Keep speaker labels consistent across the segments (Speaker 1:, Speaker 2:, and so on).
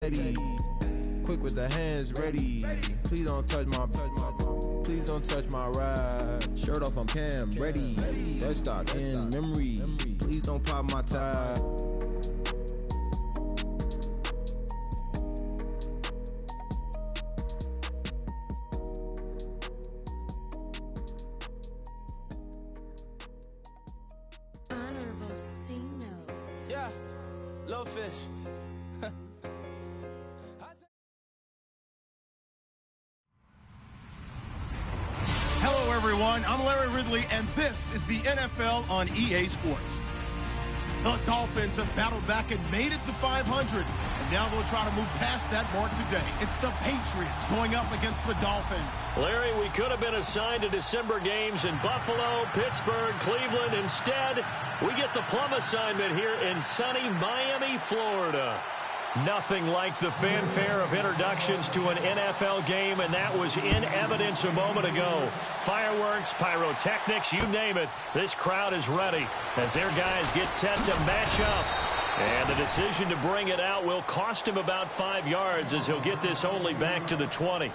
Speaker 1: steady. Quick with the hands ready. Please don't touch my ride. Shirt off on cam, ready. Desktop in memory. Please don't pop my tie.
Speaker 2: Honorable C notes.
Speaker 3: Yeah, little fish.
Speaker 4: Hello, everyone. I'm Larry Ridley, and this is the NFL on EA Sports. The Dolphins have battled back and made it to 500, and now they'll try to move past that mark today. It's the Patriots going up against the Dolphins.
Speaker 5: Larry, we could have been assigned to December games in Buffalo, Pittsburgh, Cleveland. Instead, we get the plum assignment here in sunny Miami, Florida. Nothing like the fanfare of introductions to an NFL game, and that was in evidence a moment ago. Fireworks, pyrotechnics, you name it. This crowd is ready as their guys get set to match up. And the decision to bring it out will cost him about 5 yards as he'll get this only back to the 20.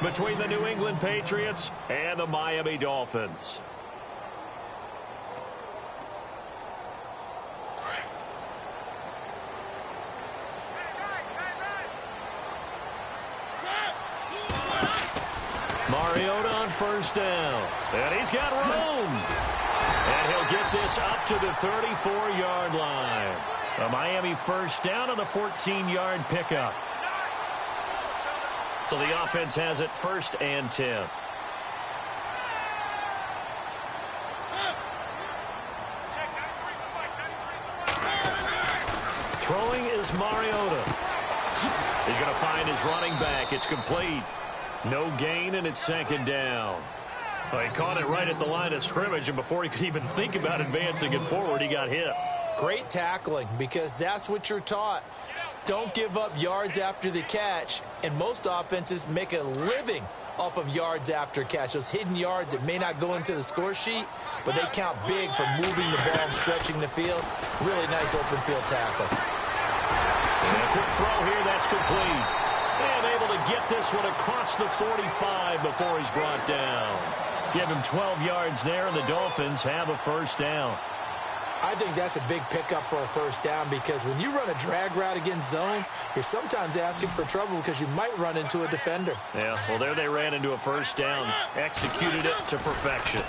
Speaker 5: Between the New England Patriots and the Miami Dolphins. Mariota on first down. And he's got room. And he'll get this up to the 34-yard line. A Miami first down on the 14-yard pickup. So the offense has it 1st and 10. Throwing is Mariota. He's going to find his running back. It's complete. No gain, and it's 2nd down. Well, he caught it right at the line of scrimmage, and before he could even think about advancing it forward, he got hit.
Speaker 3: Great tackling, because that's what you're taught. Don't give up yards after the catch, and most offenses make a living off of yards after catch. Those hidden yards that may not go into the score sheet, but they count big for moving the ball and stretching the field. Really nice open field tackle.
Speaker 5: And a quick throw here, that's complete. And able to get this one across the 45 before he's brought down. Give him 12 yards there, and the Dolphins have a first down.
Speaker 3: I think that's a big pickup for a first down, because when you run a drag route against zone, you're sometimes asking for trouble because you might run into a defender.
Speaker 5: Yeah, well, there they ran into a first down. Executed it to perfection.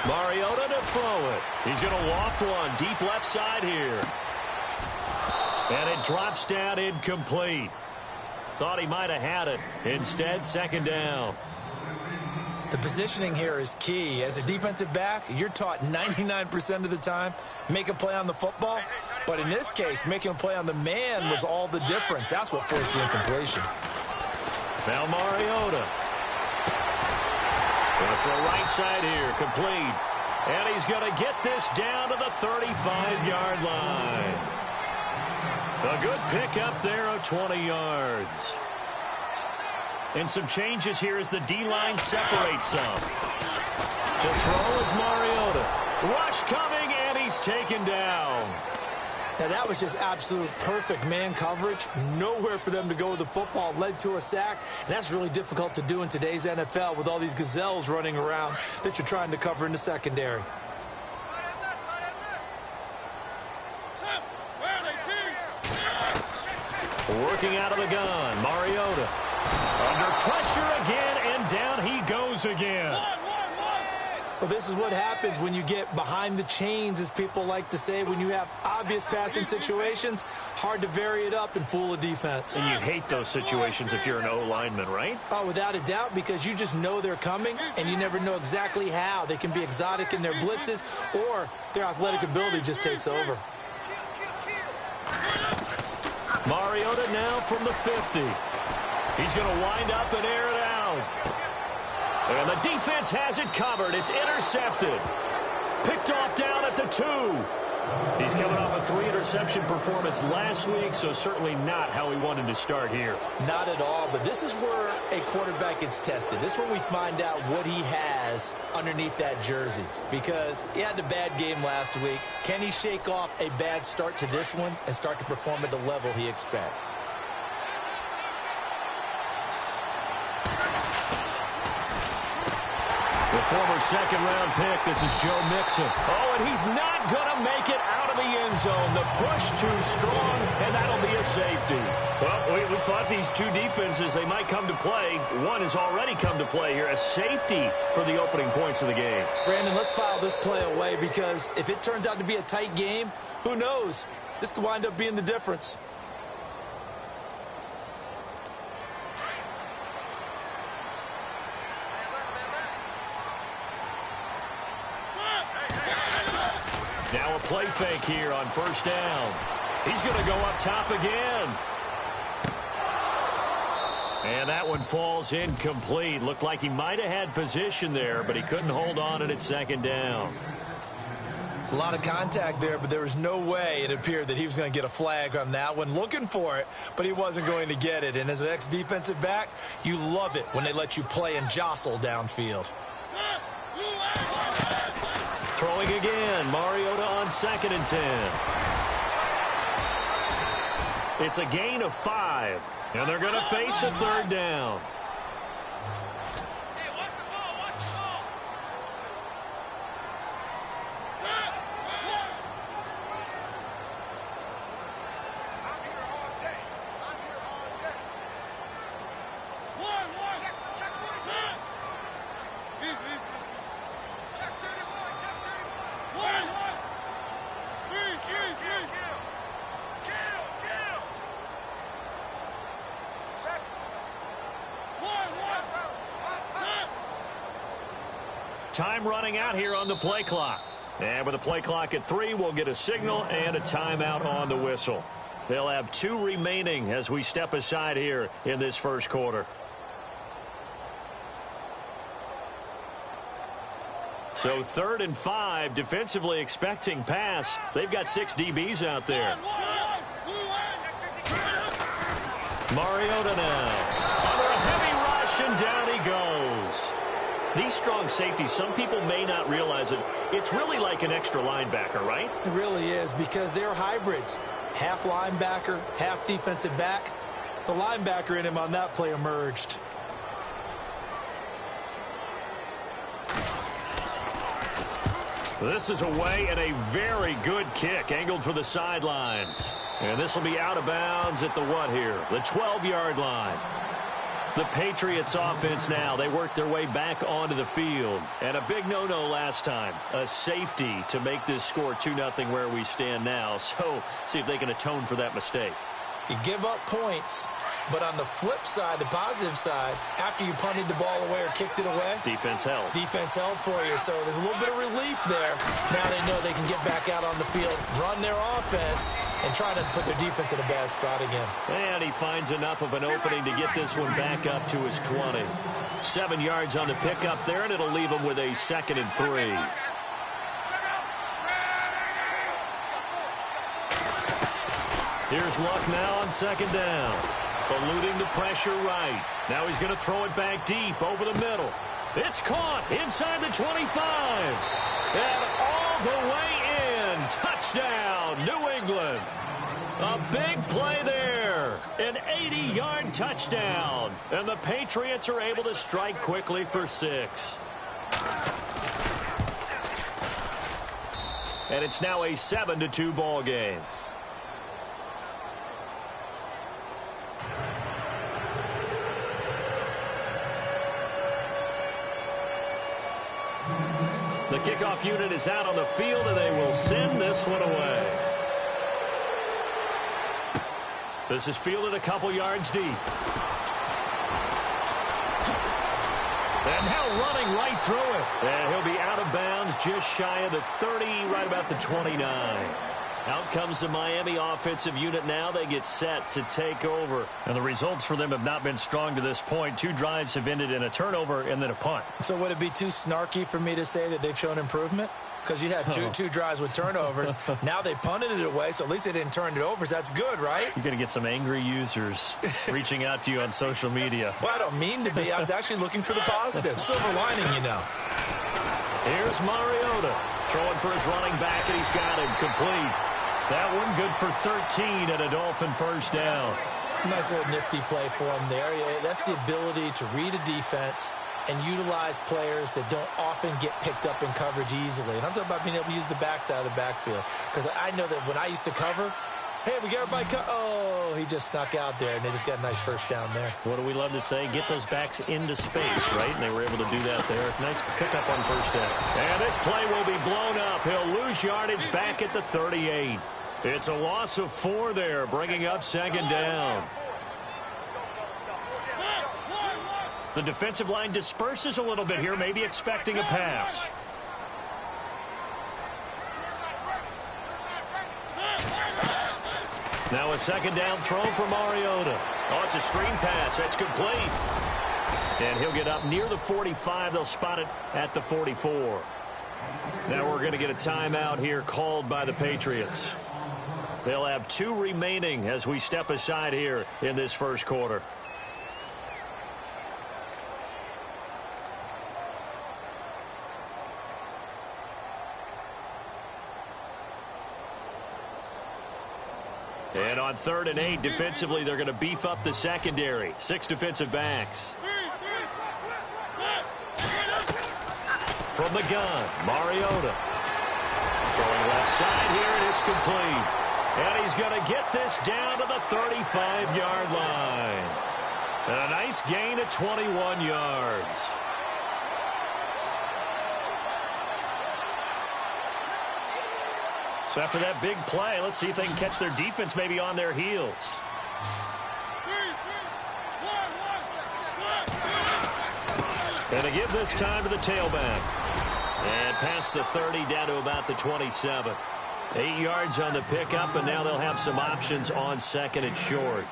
Speaker 5: Mariota to throw it. He's going to loft one deep left side here. And it drops down incomplete. Thought he might have had it. Instead, 2nd down.
Speaker 3: The positioning here is key. As a defensive back, you're taught 99% of the time, make a play on the football. But in this case, making a play on the man was all the difference. That's what forced the incompletion.
Speaker 5: Now Mariota. Going for a right side here, complete. And he's going to get this down to the 35-yard line. A good pickup there of 20 yards. And some changes here as the D-line separates some. To throw is Mariota. Rush coming, and he's taken down.
Speaker 3: Now, that was just absolute perfect man coverage. Nowhere for them to go with the football. Led to a sack. And that's really difficult to do in today's NFL with all these gazelles running around that you're trying to cover in the secondary.
Speaker 5: Working out of the gun, Mariota. Under pressure again, and down he goes again.
Speaker 3: Well, this is what happens when you get behind the chains, as people like to say. When you have obvious passing situations, hard to vary it up and fool a defense.
Speaker 5: And you hate those situations if you're an O-lineman, right?
Speaker 3: Oh, without a doubt, because you just know they're coming, and you never know exactly how. They can be exotic in their blitzes, or their athletic ability just takes over.
Speaker 5: Mariota now from the 50. He's going to wind up and air it out. And the defense has it covered. It's intercepted. Picked off down at the 2. He's coming off a 3-interception performance last week, so certainly not how he wanted to start here.
Speaker 3: Not at all, but this is where a quarterback gets tested. This is where we find out what he has underneath that jersey, because he had a bad game last week. Can he shake off a bad start to this one and start to perform at the level he expects?
Speaker 5: former second-round pick. This is Joe Mixon. Oh, and he's not going to make it out of the end zone. The push too strong, and that'll be a safety. Well, we thought these two defenses, they might come to play. One has already come to play here. A safety for the opening points of the game.
Speaker 3: Brandon, let's file this play away because if it turns out to be a tight game, who knows? This could wind up being the difference.
Speaker 5: Now a play fake here on first down. He's going to go up top again. And that one falls incomplete. Looked like he might have had position there, but he couldn't hold on at second down.
Speaker 3: A lot of contact there, but there was no way it appeared that he was going to get a flag on that one. Looking for it, but he wasn't going to get it. And as an ex-defensive back, you love it when they let you play and jostle downfield.
Speaker 5: Throwing again, Mariota on 2nd and 10. It's a gain of 5, and they're going to face a third down. Time running out here on the play clock. And with the play clock at 3, we'll get a signal and a timeout on the whistle. They'll have 2 remaining as we step aside here in this first quarter. So 3rd and 5, defensively expecting pass. They've got 6 DBs out there. Mariota now. Under a heavy rush, and down he goes. These strong safeties, some people may not realize it. It's really like an extra linebacker, right?
Speaker 3: It really is because they're hybrids. Half linebacker, half defensive back. The linebacker in him on that play emerged.
Speaker 5: This is away and a very good kick angled for the sidelines. And this will be out of bounds at the what here? The 12-yard line. The Patriots offense now, they work their way back onto the field. And a big no-no last time, a safety to make this score 2-0 where we stand now. So see if they can atone for that mistake.
Speaker 3: You give up points, but on the flip side, the positive side, after you punted the ball away or kicked it away,
Speaker 5: defense held.
Speaker 3: Defense held for you, so there's a little bit of relief there. Now they know they can get back out on the field, run their offense, and try to put their defense in a bad spot again.
Speaker 5: And he finds enough of an opening to get this one back up to his 20. 7 yards on the pickup there, and it'll leave him with a 2nd and 3. Here's Luck now on 2nd down. Eluding the pressure right. Now he's going to throw it back deep over the middle. It's caught inside the 25. And all the way in. Touchdown, New England. A big play there. An 80-yard touchdown. And the Patriots are able to strike quickly for 6. And it's now a 7-2 ball game. The kickoff unit is out on the field, and they will send this one away. This is fielded a couple yards deep. And now running right through it. And he'll be out of bounds just shy of the 30, right about the 29. Out comes the Miami offensive unit now. They get set to take over. And the results for them have not been strong to this point. 2 drives have ended in a turnover and then a punt.
Speaker 3: So would it be too snarky for me to say that they've shown improvement? Because you had two drives with turnovers. Now they punted it away, so at least they didn't turn it over. So that's good, right?
Speaker 5: You're going to get some angry users reaching out to you on social media.
Speaker 3: Well, I don't mean to be. I was actually looking for the positive. Silver lining, you know.
Speaker 5: Here's Mariota throwing for his running back, and he's got him complete. That one good for 13 and a Dolphin first down.
Speaker 3: Nice little nifty play for him there. Yeah, that's the ability to read a defense, and utilize players that don't often get picked up in coverage easily. And I'm talking about being able to use the backside of the backfield. Because I know that when I used to cover, hey, we got everybody oh, he just snuck out there, and they just got a nice first down there.
Speaker 5: What do we love to say? Get those backs into space, right? And they were able to do that there. Nice pickup on first down. And this play will be blown up. He'll lose yardage back at the 38. It's a loss of 4 there, bringing up second down. The defensive line disperses a little bit here, maybe expecting a pass. Now a second down throw for Mariota. Oh, it's a screen pass. That's complete. And he'll get up near the 45. They'll spot it at the 44. Now we're going to get a timeout here called by the Patriots. They'll have 2 remaining as we step aside here in this first quarter. And on 3rd and 8, defensively, they're going to beef up the secondary. 6 defensive backs. From the gun, Mariota. Throwing left side here, and it's complete. And he's going to get this down to the 35-yard line. And a nice gain of 21 yards. So after that big play, let's see if they can catch their defense maybe on their heels. And to give this time to the tailback. And past the 30 down to about the 27. 8 yards on the pickup, and now they'll have some options on 2nd and short.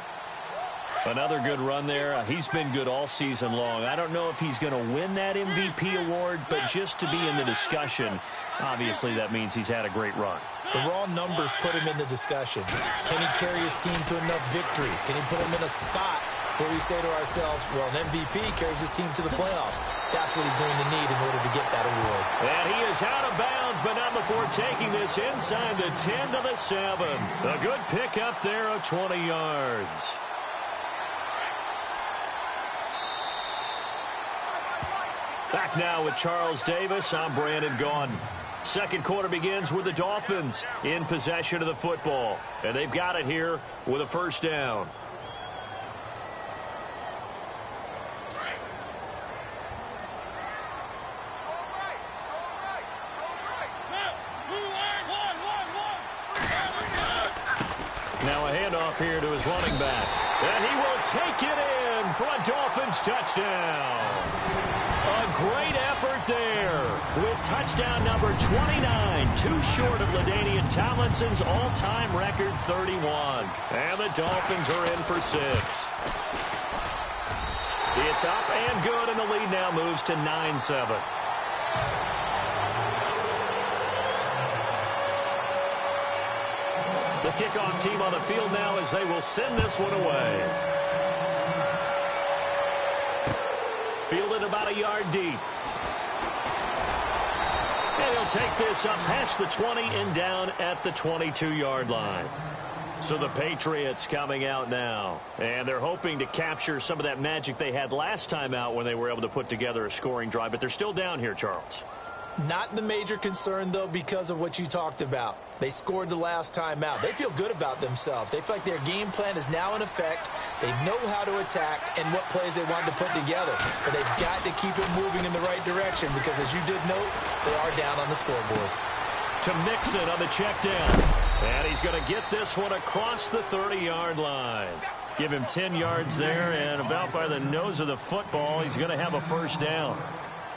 Speaker 5: Another good run there. He's been good all season long. I don't know if he's going to win that MVP award, but just to be in the discussion, obviously that means he's had a great run.
Speaker 3: The raw numbers put him in the discussion. Can he carry his team to enough victories? Can he put him in a spot where we say to ourselves, well, an MVP carries his team to the playoffs. That's what he's going to need in order to get that award.
Speaker 5: And he is out of bounds, but not before taking this inside the 10 to the 7. A good pickup there of 20 yards. Back now with Charles Davis. I'm Brandon Gaudin. Second quarter begins with the Dolphins in possession of the football. And they've got it here with a first down. Now a handoff here to his running back. And he will take it in for a Dolphins touchdown. A great effort there with touchdown number 29, too short of LaDainian Tomlinson's all-time record 31. And the Dolphins are in for 6. It's up and good, and the lead now moves to 9-7. The kickoff team on the field now as they will send this one away. Fielded about a yard deep. And he'll take this up past the 20 and down at the 22-yard line. So the Patriots coming out now. And they're hoping to capture some of that magic they had last time out when they were able to put together a scoring drive. But they're still down here, Charles.
Speaker 3: Not the major concern, though, because of what you talked about. They scored the last time out. They feel good about themselves. They feel like their game plan is now in effect. They know how to attack and what plays they want to put together. But they've got to keep it moving in the right direction because, as you did note, they are down on the scoreboard.
Speaker 5: To Mixon on the check down. And he's going to get this one across the 30-yard line. Give him 10 yards there, and about by the nose of the football, he's going to have a first down.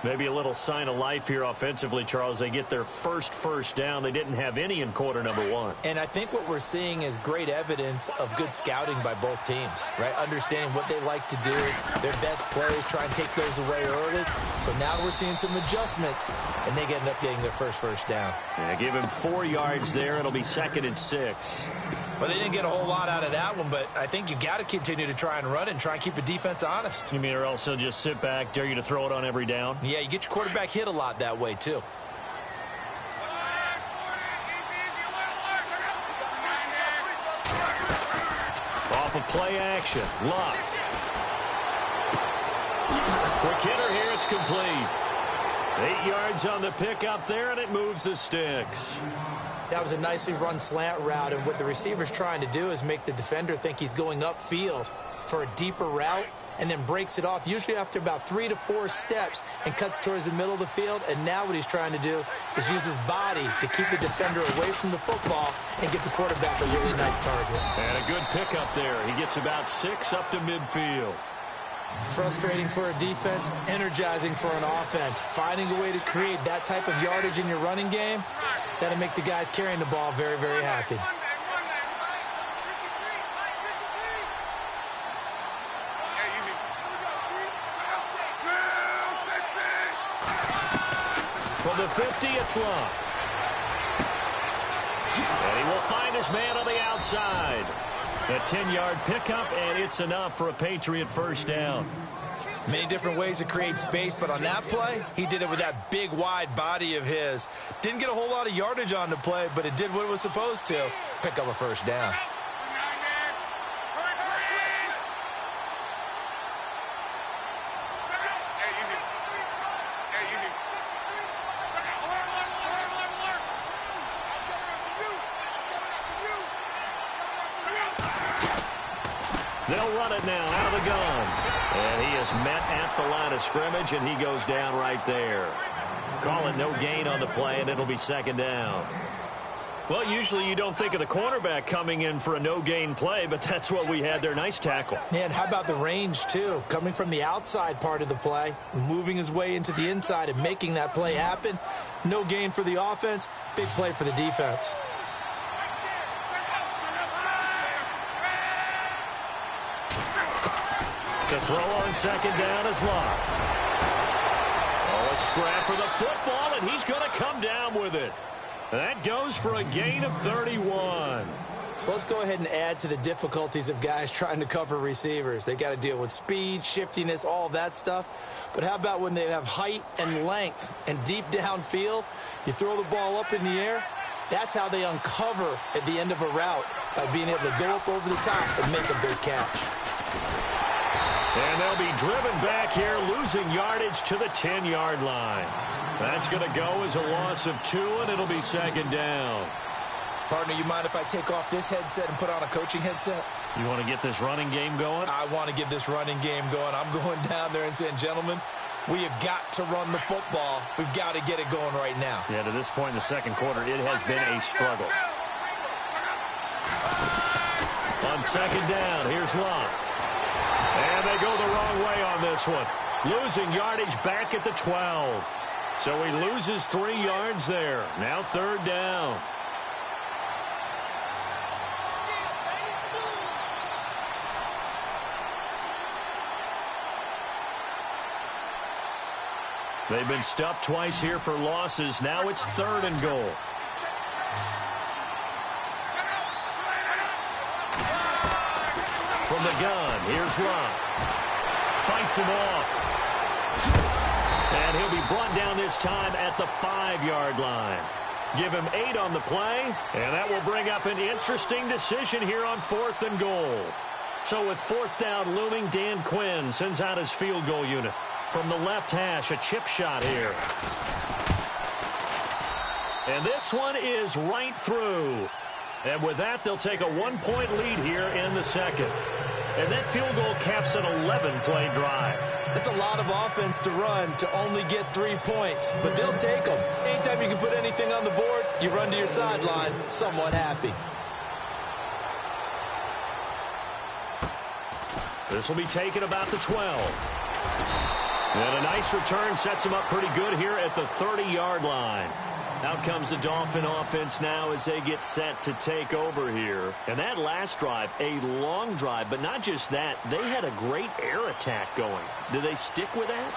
Speaker 5: Maybe a little sign of life here offensively, Charles. They get their first down. They didn't have any in quarter number 1.
Speaker 3: And I think what we're seeing is great evidence of good scouting by both teams, right? Understanding what they like to do, their best plays, try and take those away early. So now we're seeing some adjustments, and they end up getting their first down.
Speaker 5: Yeah, give him 4 yards there. It'll be 2nd and 6.
Speaker 3: Well, they didn't get a whole lot out of that one, but I think you've got to continue to try and run and try and keep the defense honest.
Speaker 5: You mean or also just sit back, dare you to throw it on every down?
Speaker 3: Yeah, you get your quarterback hit a lot that way, too.
Speaker 5: Off of play action. Luck. Quick hitter here. It's complete. 8 yards on the pickup there, and it moves the sticks.
Speaker 3: That was a nicely run slant route, and what the receiver's trying to do is make the defender think he's going upfield for a deeper route, and then breaks it off, usually after about 3 to 4 steps, and cuts towards the middle of the field. And now what he's trying to do is use his body to keep the defender away from the football and get the quarterback a really nice target.
Speaker 5: And a good pickup there. He gets about 6 up to midfield.
Speaker 3: Frustrating for a defense, energizing for an offense. Finding a way to create that type of yardage in your running game, that'll make the guys carrying the ball very, very happy.
Speaker 5: From the 50, it's Love. And he will find his man on the outside. A 10-yard pickup, and it's enough for a Patriot first down.
Speaker 3: Many different ways to create space, but on that play, he did it with that big, wide body of his. Didn't get a whole lot of yardage on the play, but it did what it was supposed to. Pick up a first down.
Speaker 5: They'll run it now out of the gun. And he is met at the line of scrimmage, and he goes down right there. Call it no gain on the play, and it'll be second down. Well, usually you don't think of the cornerback coming in for a no-gain play, but that's what we had there. Nice tackle.
Speaker 3: Yeah, and how about the range, too? Coming from the outside part of the play, moving his way into the inside and making that play happen. No gain for the offense, big play for the defense.
Speaker 5: The throw on second down is Love. Oh, a scrap for the football, and he's going to come down with it. That goes for a gain of 31.
Speaker 3: So let's go ahead and add to the difficulties of guys trying to cover receivers. They got to deal with speed, shiftiness, all of that stuff. But how about when they have height and length and deep downfield? You throw the ball up in the air. That's how they uncover at the end of a route, by being able to go up over the top and make a big catch.
Speaker 5: And they'll be driven back here, losing yardage to the 10-yard line. That's going to go as a loss of 2, and it'll be second down.
Speaker 3: Partner, you mind if I take off this headset and put on a coaching headset?
Speaker 5: You want to get this running game going?
Speaker 3: I want to get this running game going. I'm going down there and saying, gentlemen, we have got to run the football. We've got to get it going right now.
Speaker 5: Yeah, to this point in the second quarter, it has been a struggle. On second down, here's Love. And they go the wrong way on this one. Losing yardage back at the 12. So he loses 3 yards there. Now third down. They've been stuffed twice here for losses. Now it's 3rd and goal. From the gun, here's Love. Fights him off. And he'll be brought down this time at the 5-yard line. Give him 8 on the play, and that will bring up an interesting decision here on 4th and goal. So with 4th down looming, Dan Quinn sends out his field goal unit. From the left hash, a chip shot here. And this one is right through. And with that, they'll take a 1-point lead here in the second. And that field goal caps an 11-play drive.
Speaker 3: It's a lot of offense to run to only get 3 points, but they'll take them. Anytime you can put anything on the board, you run to your sideline somewhat happy.
Speaker 5: This will be taken about the 12. And a nice return sets them up pretty good here at the 30-yard line. Out comes the Dolphin offense now as they get set to take over here. And that last drive, a long drive, but not just that. They had a great air attack going. Do they stick with that?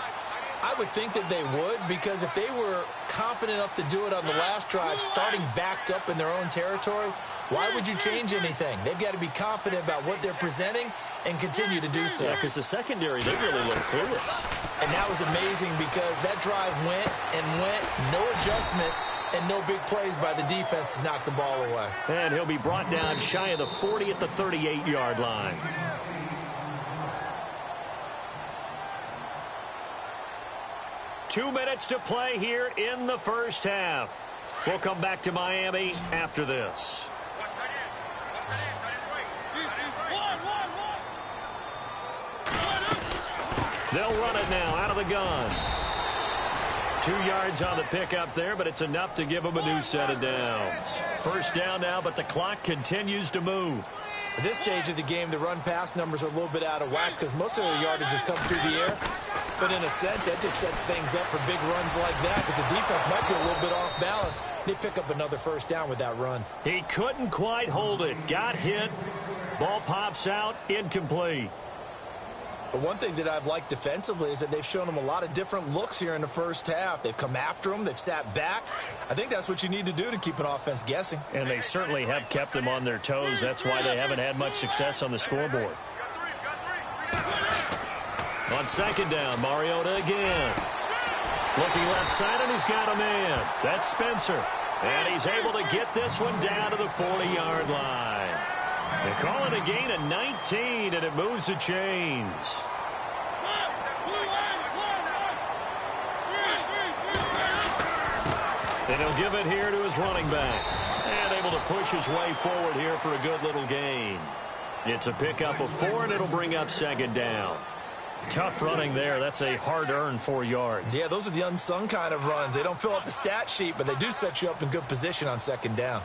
Speaker 3: I would think that they would, because if they were confident enough to do it on the last drive, starting backed up in their own territory, why would you change anything? They've got to be confident about what they're presenting and continue to do so.
Speaker 5: Yeah, because the secondary, they really look clueless.
Speaker 3: And that was amazing because that drive went and went, no adjustments and no big plays by the defense to knock the ball away.
Speaker 5: And he'll be brought down shy of the 40 at the 38-yard line. 2 minutes to play here in the first half. We'll come back to Miami after this. They'll run it now out of the gun. 2 yards on the pickup there, but it's enough to give them a new set of downs. First down now, but the clock continues to move.
Speaker 3: At this stage of the game, the run-pass numbers are a little bit out of whack because most of the yardage is coming through the air. But in a sense, that just sets things up for big runs like that because the defense might be a little bit off balance. They pick up another first down with that run.
Speaker 5: He couldn't quite hold it. Got hit. Ball pops out. Incomplete.
Speaker 3: But one thing that I've liked defensively is that they've shown them a lot of different looks here in the first half. They've come after them. They've sat back. I think that's what you need to do to keep an offense guessing.
Speaker 5: And they certainly have kept them on their toes. That's why they haven't had much success on the scoreboard. On second down, Mariota again. Looking left side, and he's got a man. That's Spencer. And he's able to get this one down to the 40-yard line. They call it a gain of 19, and it moves the chains. And he'll give it here to his running back. And able to push his way forward here for a good little gain. It's a pickup of 4, and it'll bring up second down. Tough running there. That's a hard-earned 4 yards.
Speaker 3: Yeah, those are the unsung kind of runs. They don't fill up the stat sheet, but they do set you up in good position on second down.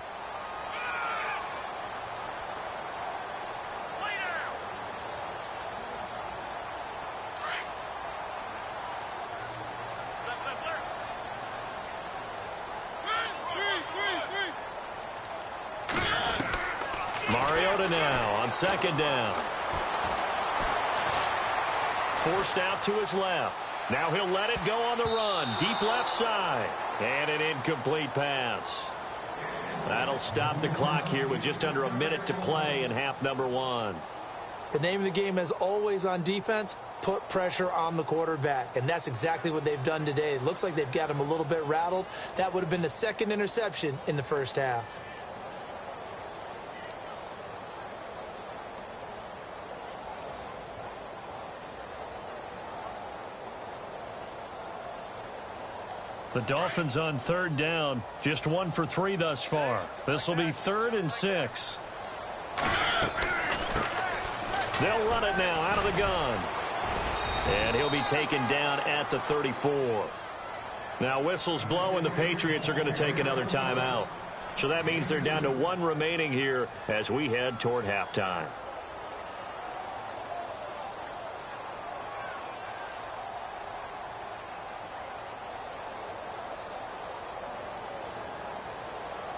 Speaker 5: Mariota now on second down. Forced out to his left. Now he'll let it go on the run. Deep left side. And an incomplete pass. That'll stop the clock here with just under a minute to play in half number 1.
Speaker 3: The name of the game is always on defense, put pressure on the quarterback. And that's exactly what they've done today. It looks like they've got him a little bit rattled. That would have been the second interception in the first half.
Speaker 5: The Dolphins on third down, just 1 for 3 thus far. This will be 3rd and 6. They'll run it now out of the gun. And he'll be taken down at the 34. Now whistles blow and the Patriots are going to take another timeout. So that means they're down to 1 remaining here as we head toward halftime.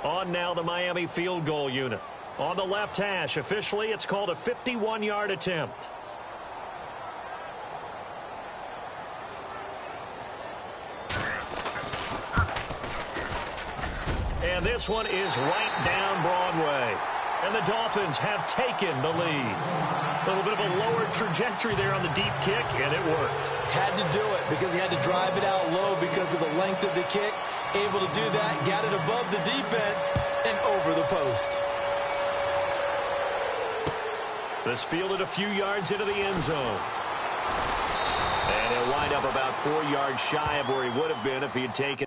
Speaker 5: On now the Miami field goal unit. On the left hash, officially it's called a 51-yard attempt. And this one is right down Broadway. And the Dolphins have taken the lead. A little bit of a lower trajectory there on the deep kick, and it worked.
Speaker 3: Had to do it because he had to drive it out low because of the length of the kick. Able to do that, got it above the defense and over the post.
Speaker 5: This fielded a few yards into the end zone. And he'll wind up about 4 yards shy of where he would have been if he had taken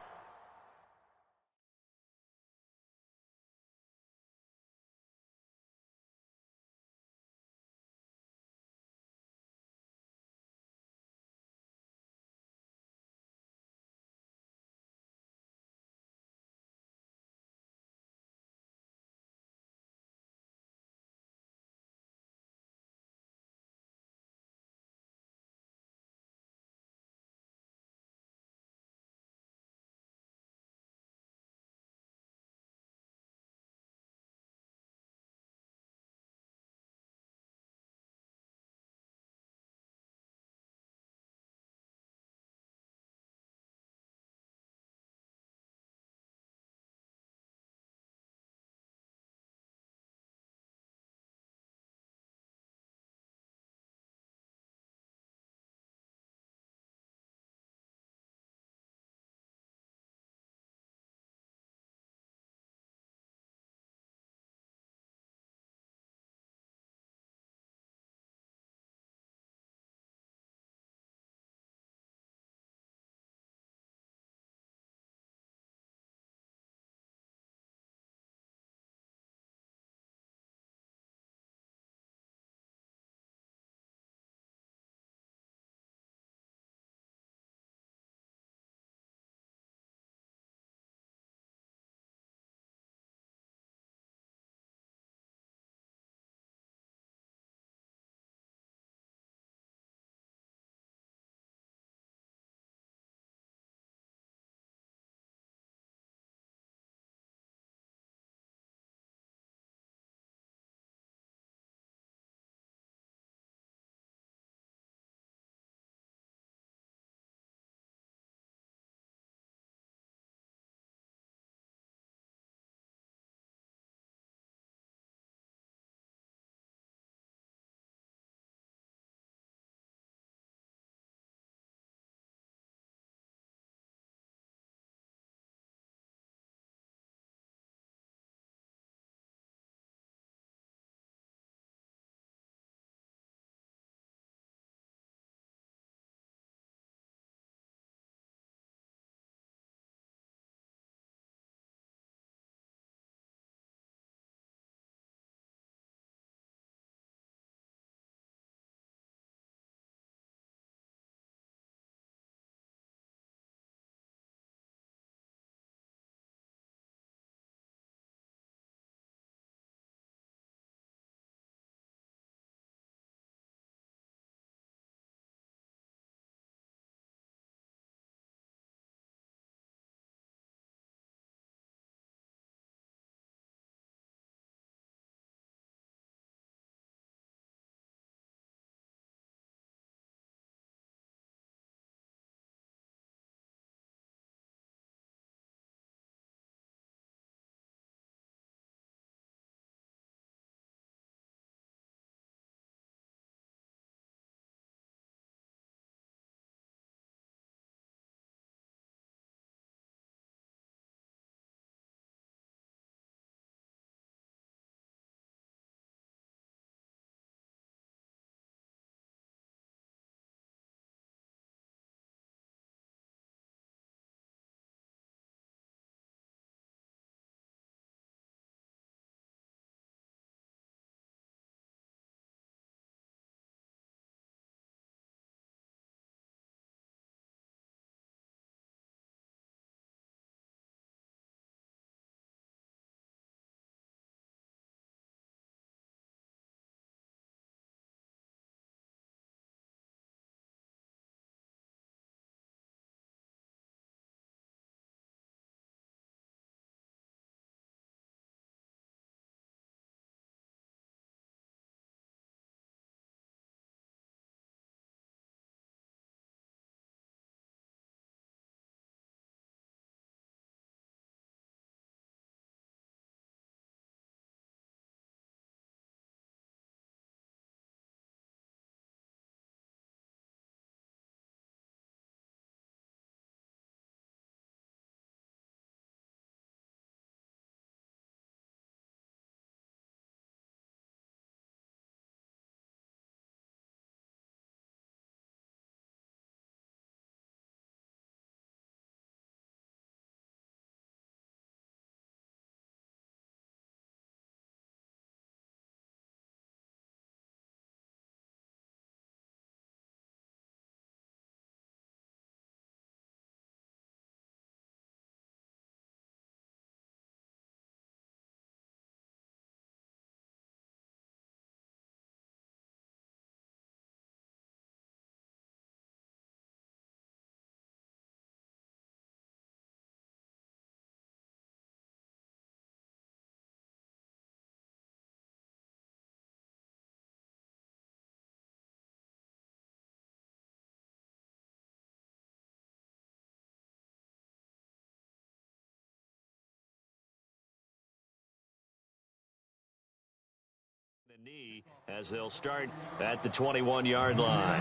Speaker 5: knee as they'll start at the 21-yard line.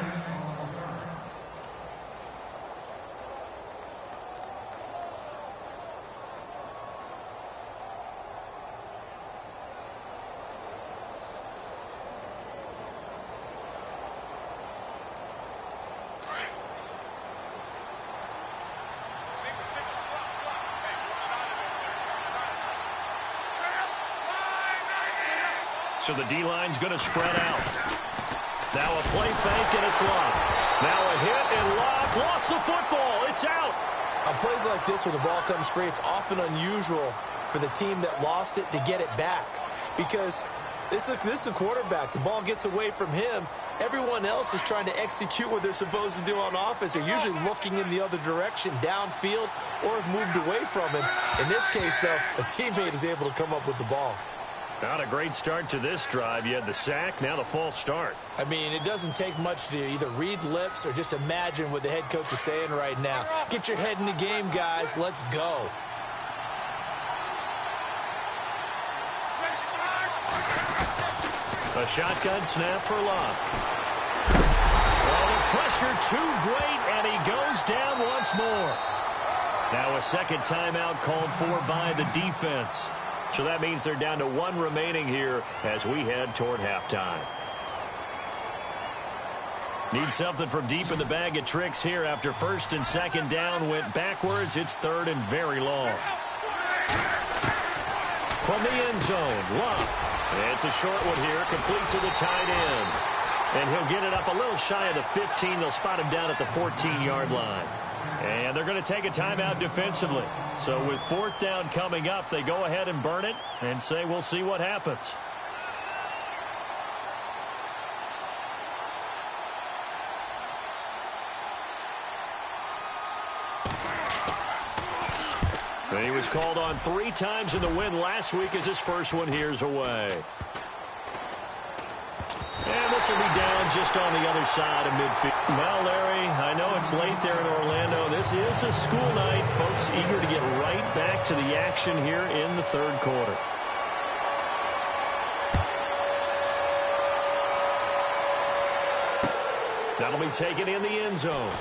Speaker 5: So the D-line's going to spread out. Now a play fake, and it's locked. Now a hit and locked. Lost the football. It's out.
Speaker 3: On plays like this where the ball comes free, it's often unusual for the team that lost it to get it back. Because this is the quarterback. The ball gets away from him. Everyone else is trying to execute what they're supposed to do on offense. They're usually looking in the other direction, downfield, or have moved away from him. In this case, though, a teammate is able to come up with the ball.
Speaker 5: Not a great start to this drive. You had the sack, now the false start.
Speaker 3: I mean, it doesn't take much to either read lips or just imagine what the head coach is saying right now. Get your head in the game, guys. Let's go.
Speaker 5: A shotgun snap for Locke. Well, the pressure too great, and he goes down once more. Now a second timeout called for by the defense. So that means they're down to one remaining here as we head toward halftime. Need something from deep in the bag of tricks here after first and second down went backwards. It's third and very long. From the end zone, Locke. It's a short one here, complete to the tight end. And he'll get it up a little shy of the 15. They'll spot him down at the 14-yard line. And they're going to take a timeout defensively. So with fourth down coming up, they go ahead and burn it and say we'll see what happens. And he was called on 3 times in the win last week as his first one here's away. And this will be down just on the other side of midfield. Well, Larry, I know it's late there in Orlando. This is a school night. Folks eager to get right back to the action here in the third quarter. That'll be taken in the end zone.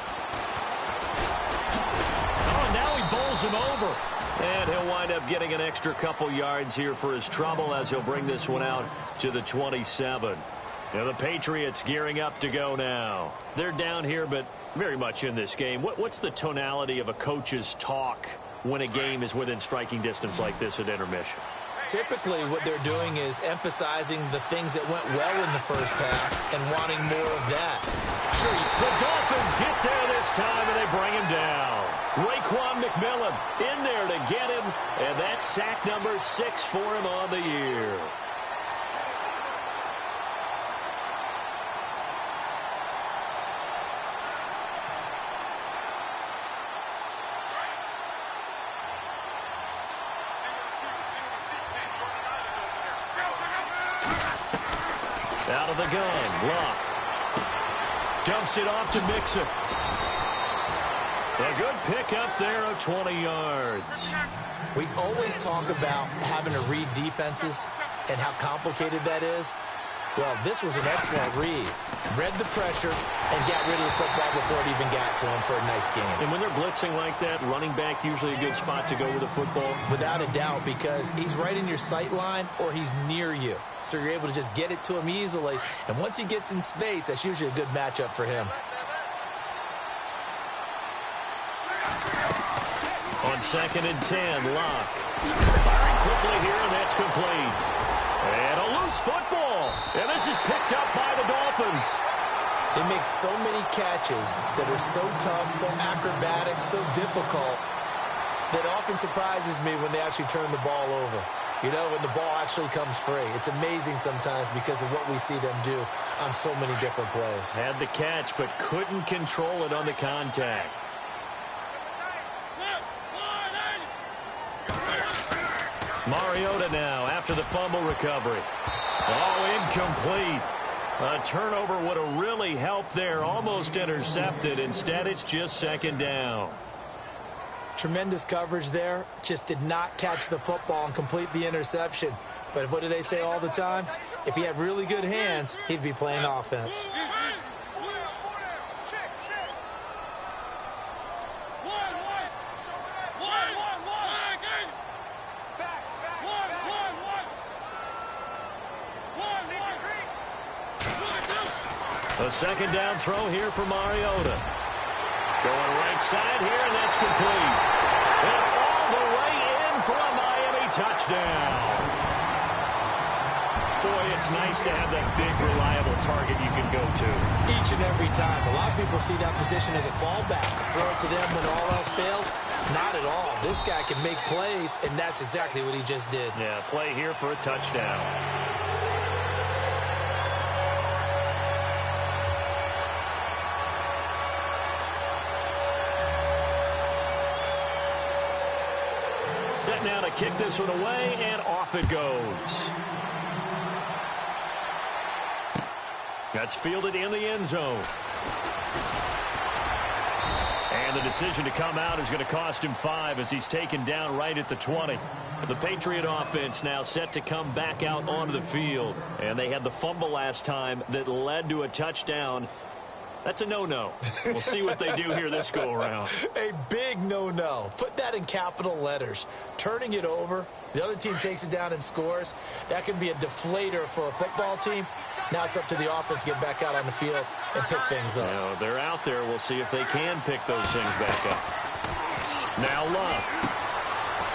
Speaker 5: Oh, and now he bowls him over. And he'll wind up getting an extra couple yards here for his trouble as he'll bring this one out to the 27. Now the Patriots gearing up to go now. They're down here, but very much in this game. What's the tonality of a coach's talk when a game is within striking distance like this at intermission?
Speaker 3: Typically, what they're doing is emphasizing the things that went well in the first half and wanting more of that.
Speaker 5: Sure, the Dolphins get there this time, and they bring him down. Raekwon McMillan in there to get him, and that's sack number 6 for him on the year. Out of the gun, Locke. Dumps it off to Mixon. A good pick up there of 20 yards.
Speaker 3: We always talk about having to read defenses and how complicated that is. Well, this was an excellent read. Read the pressure and got rid of the football before it even got to him for a nice game.
Speaker 5: And when they're blitzing like that, running back usually a good spot to go with the football?
Speaker 3: Without a doubt, because he's right in your sight line or he's near you. So you're able to just get it to him easily. And once he gets in space, that's usually a good matchup for him.
Speaker 5: On 2nd and 10, Locke. Firing quickly here, and that's complete. And a loose football. And this is picked up by the Dolphins.
Speaker 3: They make so many catches that are so tough, so acrobatic, so difficult, that often surprises me when they actually turn the ball over. You know, when the ball actually comes free. It's amazing sometimes because of what we see them do on so many different plays.
Speaker 5: Had the catch, but couldn't control it on the contact. Mariota now after the fumble recovery. Oh, incomplete. A turnover would have really helped there. Almost intercepted. Instead, it's just 2nd down.
Speaker 3: Tremendous coverage there. Just did not catch the football and complete the interception. But what do they say all the time? If he had really good hands, he'd be playing offense.
Speaker 5: A second down throw here for Mariota. Going right side here, and that's complete. And all the way in for a Miami touchdown. Boy, it's nice to have that big, reliable target you can go to.
Speaker 3: Each and every time. A lot of people see that position as a fallback. Throw it to them when all else fails. Not at all. This guy can make plays, and that's exactly what he just did.
Speaker 5: Yeah, play here for a touchdown. Set now to kick this one away, and off it goes. That's fielded in the end zone. And the decision to come out is going to cost him 5 as he's taken down right at the 20. The Patriot offense now set to come back out onto the field. And they had the fumble last time that led to a touchdown. That's a no-no. We'll see what they do here this go-around.
Speaker 3: A big no-no. Put that in capital letters. Turning it over, the other team takes it down and scores. That can be a deflator for a football team. Now it's up to the offense to get back out on the field and pick things up.
Speaker 5: Now, they're out there. We'll see if they can pick those things back up. Now Love.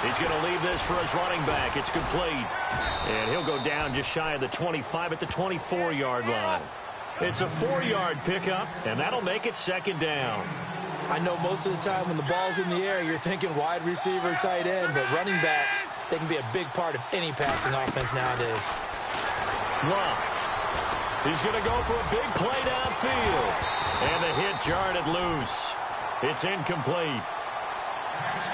Speaker 5: He's going to leave this for his running back. It's complete. And he'll go down just shy of the 25 at the 24-yard line. It's a 4-yard pickup, and that'll make it second down.
Speaker 3: I know most of the time when the ball's in the air, you're thinking wide receiver, tight end, but running backs, they can be a big part of any passing offense nowadays.
Speaker 5: Love. He's going to go for a big play downfield. And the hit jarred it loose. It's incomplete.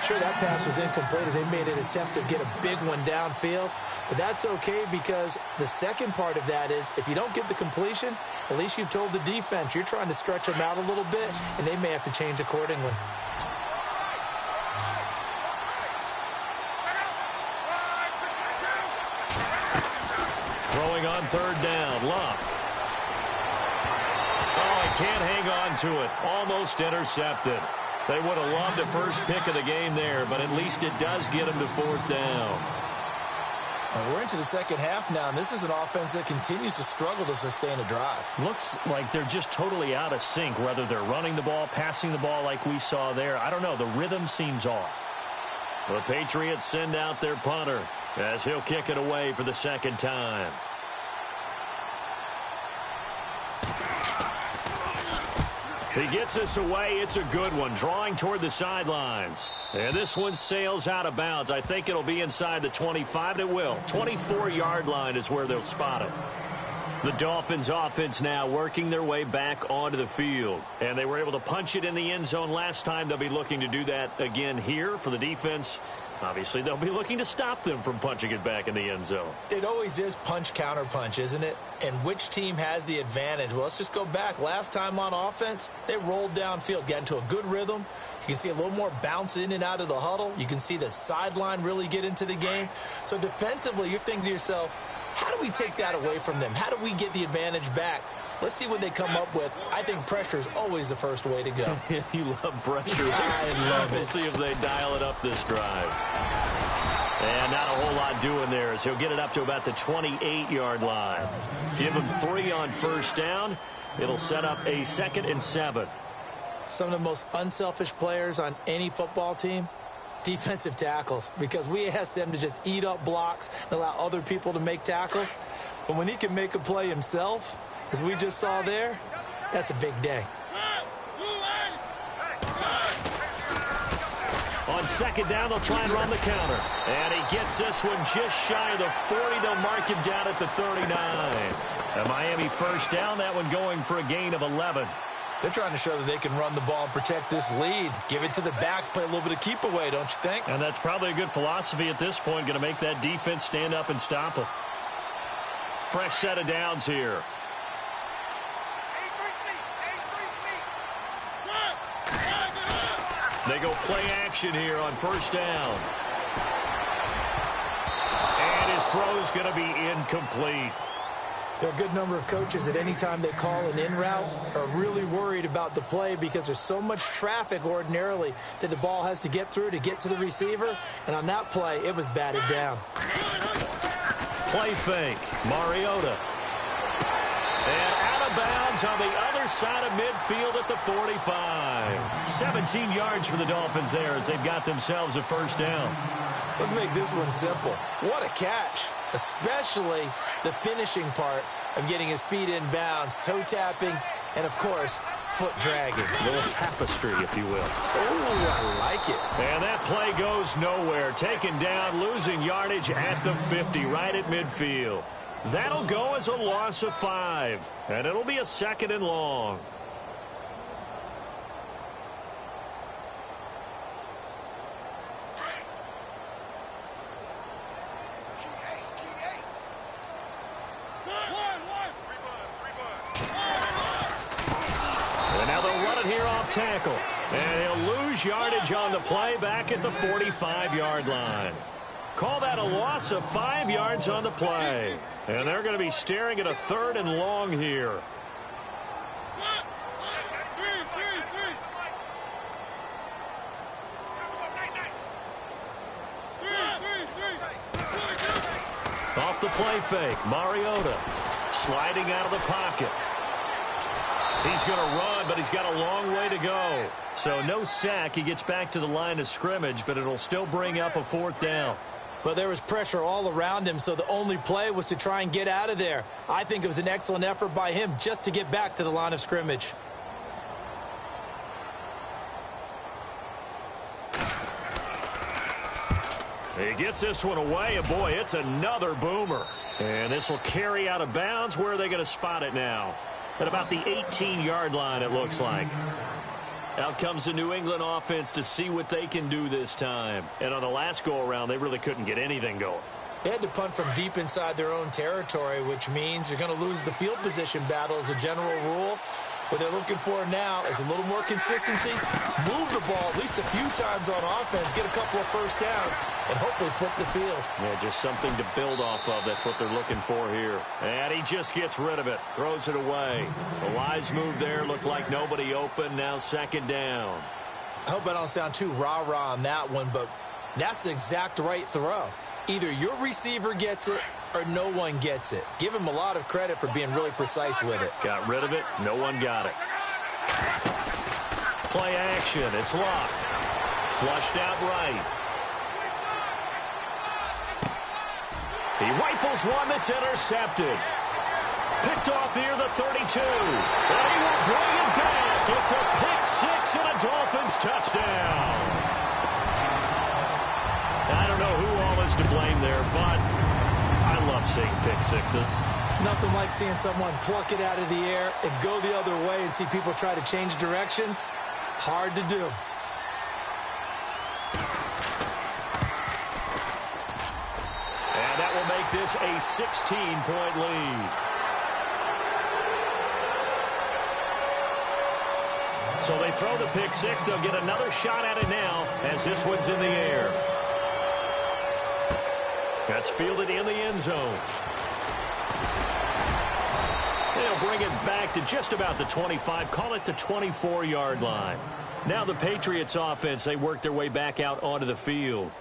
Speaker 3: Sure, that pass was incomplete as they made an attempt to get a big one downfield. But that's okay because the second part of that is if you don't get the completion, at least you've told the defense you're trying to stretch them out a little bit, and they may have to change accordingly.
Speaker 5: Throwing on third down, Love. Oh, he can't hang on to it. Almost intercepted. They would have loved a first pick of the game there, but at least it does get him to fourth down.
Speaker 3: We're into the second half now, and this is an offense that continues to struggle to sustain a drive.
Speaker 5: Looks like they're just totally out of sync, whether they're running the ball, passing the ball like we saw there. I don't know. The rhythm seems off. The Patriots send out their punter as he'll kick it away for the second time. He gets this away. It's a good one, drawing toward the sidelines. And this one sails out of bounds. I think it'll be inside the 25. It will. 24-yard line is where they'll spot it. The Dolphins offense now working their way back onto the field. And they were able to punch it in the end zone last time. They'll be looking to do that again here for the defense. Obviously, they'll be looking to stop them from punching it back in the end zone.
Speaker 3: It always is punch-counter-punch, isn't it? And which team has the advantage? Well, let's just go back. Last time on offense, they rolled downfield, got into a good rhythm. You can see a little more bounce in and out of the huddle. You can see the sideline really get into the game. So defensively, you're thinking to yourself, how do we take that away from them? How do we get the advantage back? Let's see what they come up with. I think pressure is always the first way to go.
Speaker 5: You love pressure.
Speaker 3: I love it.
Speaker 5: We'll see if they dial it up this drive. And not a whole lot doing there as he'll get it up to about the 28-yard line. Give him 3 on first down. It'll set up a 2nd and 7.
Speaker 3: Some of the most unselfish players on any football team, defensive tackles, because we ask them to just eat up blocks and allow other people to make tackles. But when he can make a play himself, as we just saw there, that's a big day.
Speaker 5: On second down, they'll try and run the counter. And he gets this one just shy of the 40. They'll mark him down at the 39. A Miami first down, that one going for a gain of 11.
Speaker 3: They're trying to show that they can run the ball and protect this lead. Give it to the backs, play a little bit of keep away, don't you think?
Speaker 5: And that's probably a good philosophy at this point, going to make that defense stand up and stop them. Fresh set of downs here. They go play action here on first down. And his throw's going to be incomplete.
Speaker 3: There are a good number of coaches that any time they call an in route are really worried about the play because there's so much traffic ordinarily that the ball has to get through to get to the receiver. And on that play, it was batted down.
Speaker 5: Play fake. Mariota. And out of bounds on the other side of midfield at the 45. 17 yards for the Dolphins there as they've got themselves a first down.
Speaker 3: Let's make this one simple. What a catch, especially the finishing part of getting his feet in bounds, toe tapping, and, of course, foot dragging.
Speaker 5: A little tapestry, if you will.
Speaker 3: Oh, I like it.
Speaker 5: And that play goes nowhere. Taken down, losing yardage at the 50, right at midfield. That'll go as a loss of 5, and it'll be a 2nd and long. And now they'll run it here off tackle. And he'll lose yardage on the play back at the 45-yard line. Call that a loss of 5 yards on the play. And they're going to be staring at a 3rd and long here. Off the play fake, Mariota sliding out of the pocket. He's going to run, but he's got a long way to go. So no sack. He gets back to the line of scrimmage, but it'll still bring up a 4th down.
Speaker 3: But there was pressure all around him, so the only play was to try and get out of there. I think it was an excellent effort by him just to get back to the line of scrimmage.
Speaker 5: He gets this one away, and boy, it's another boomer. And this will carry out of bounds. Where are they going to spot it now? At about the 18-yard line, it looks like. Out comes the New England offense to see what they can do this time. And on the last go-around, they really couldn't get anything going.
Speaker 3: They had to punt from deep inside their own territory, which means you're going to lose the field position battle as a general rule. What they're looking for now is a little more consistency, move the ball at least a few times on offense, get a couple of first downs, and hopefully flip the field.
Speaker 5: Yeah, just something to build off of. That's what they're looking for here. And he just gets rid of it, throws it away. The wise move there, looked like nobody open, now 2nd down.
Speaker 3: I hope I don't sound too rah-rah on that one, but that's the exact right throw. Either your receiver gets it or no one gets it. Give him a lot of credit for being really precise with it.
Speaker 5: Got rid of it. No one got it. Play action. It's locked. Flushed out right. He rifles one that's intercepted. Picked off here, the 32. And he will bring it back. It's a pick 6 and a Dolphins touchdown. I don't know who all is to blame there, but I love seeing pick 6s.
Speaker 3: Nothing like seeing someone pluck it out of the air and go the other way and see people try to change directions. Hard to do.
Speaker 5: And that will make this a 16-point lead. So they throw the pick 6. They'll get another shot at it now as this one's in the air. That's fielded in the end zone. They'll bring it back to just about the 25. Call it the 24-yard line. Now the Patriots offense, they work their way back out onto the field.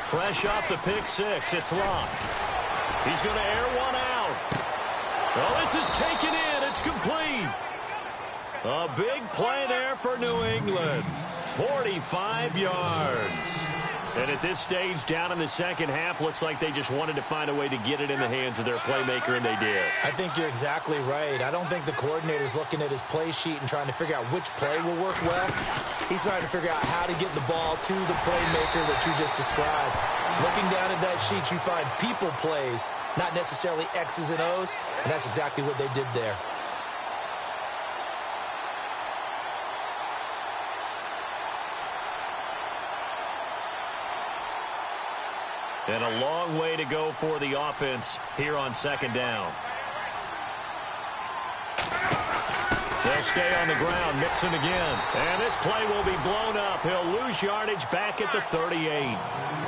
Speaker 5: Fresh off the pick 6, it's locked. He's going to air one out. Oh, this is taken in. It's complete. A big play there for New England. 45 yards. And at this stage, down in the second half, looks like they just wanted to find a way to get it in the hands of their playmaker, and they did.
Speaker 3: I think you're exactly right. I don't think the coordinator's looking at his play sheet and trying to figure out which play will work well. He's trying to figure out how to get the ball to the playmaker that you just described. Looking down at that sheet, you find people plays, not necessarily X's and O's, and that's exactly what they did there.
Speaker 5: And a long way to go for the offense here on second down. They'll stay on the ground, Mixon again. And this play will be blown up. He'll lose yardage back at the 38.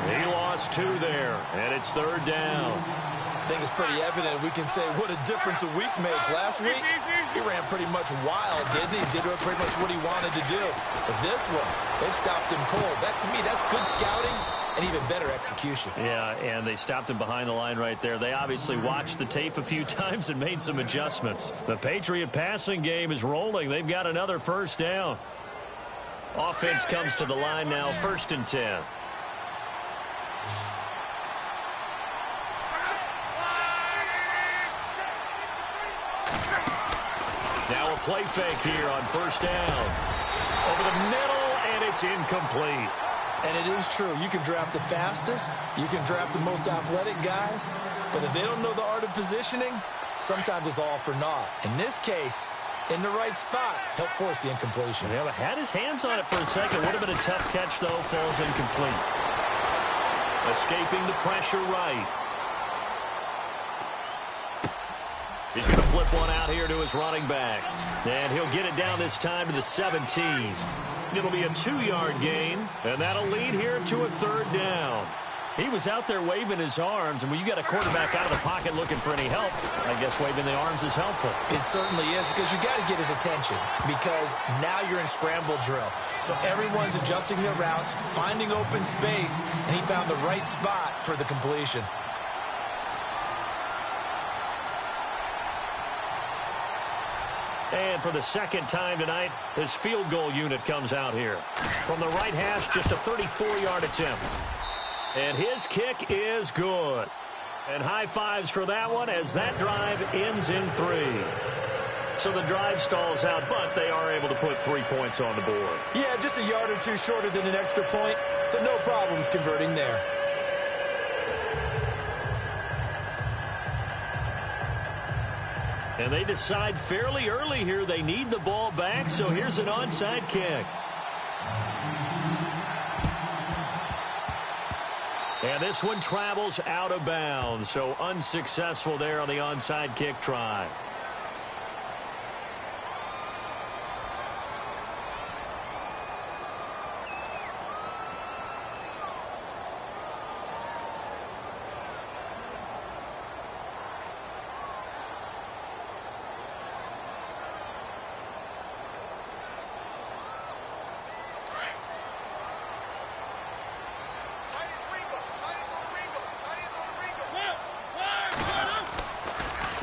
Speaker 5: He lost 2 there, and it's third down.
Speaker 3: I think it's pretty evident. We can say what a difference a week makes. Last week, he ran pretty much wild, didn't he? Did pretty much what he wanted to do. But this one, they've stopped him cold. That, to me, that's good scouting and even better execution.
Speaker 5: Yeah, and they stopped him behind the line right there. They obviously watched the tape a few times and made some adjustments. The Patriot passing game is rolling. They've got another first down. Offense comes to the line now, 1st and 10. Now a play fake here on first down. Over the middle, and it's incomplete.
Speaker 3: And it is true. You can draft the fastest. You can draft the most athletic guys. But if they don't know the art of positioning, sometimes it's all for naught. In this case, in the right spot, helped force the incompletion.
Speaker 5: Yeah, but had his hands on it for a second. Would have been a tough catch, though. Falls incomplete. Escaping the pressure right. He's going to flip one out here to his running back. And he'll get it down this time to the 17. It'll be a 2-yard gain, and that'll lead here to a third down. He was out there waving his arms, and when you got a quarterback out of the pocket looking for any help, I guess waving the arms is helpful.
Speaker 3: It certainly is, because you got to get his attention, because now you're in scramble drill. So everyone's adjusting their routes, finding open space, and he found the right spot for the completion.
Speaker 5: And for the second time tonight, this field goal unit comes out here. From the right hash, just a 34-yard attempt. And his kick is good. And high fives for that one as that drive ends in 3. So the drive stalls out, but they are able to put 3 points on the board.
Speaker 3: Yeah, just a yard or two shorter than an extra point, so no problems converting there.
Speaker 5: And they decide fairly early here they need the ball back, so here's an onside kick. And this one travels out of bounds, so unsuccessful there on the onside kick try.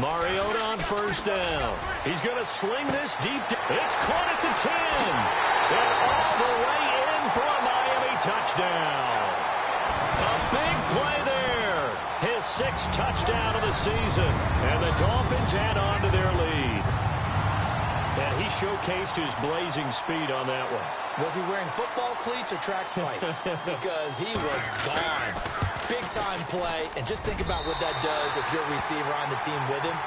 Speaker 5: Mariota on first down. He's going to sling this deep. It's caught at the 10. And all the way in for a Miami touchdown. A big play there. His 6th touchdown of the season. And the Dolphins add on to their lead. And he showcased his blazing speed on that one.
Speaker 3: Was he wearing football cleats or track spikes? Because he was gone. Big-time play, and just think about what that does if you're a receiver on the team with him.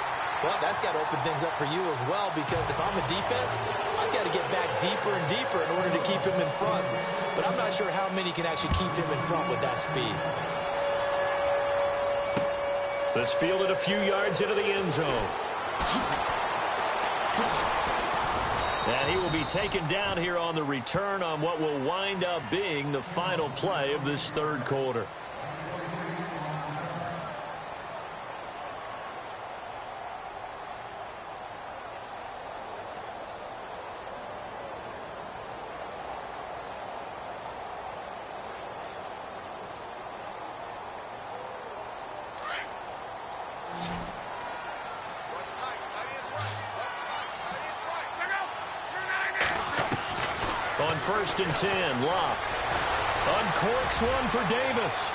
Speaker 3: Well, that's got to open things up for you as well, because if I'm a defense, I've got to get back deeper and deeper in order to keep him in front. But I'm not sure how many can actually keep him in front with that speed.
Speaker 5: This fielded a few yards into the end zone. And he will be taken down here on the return on what will wind up being the final play of this third quarter. On 1st and 10, Locke uncorks one for Davis.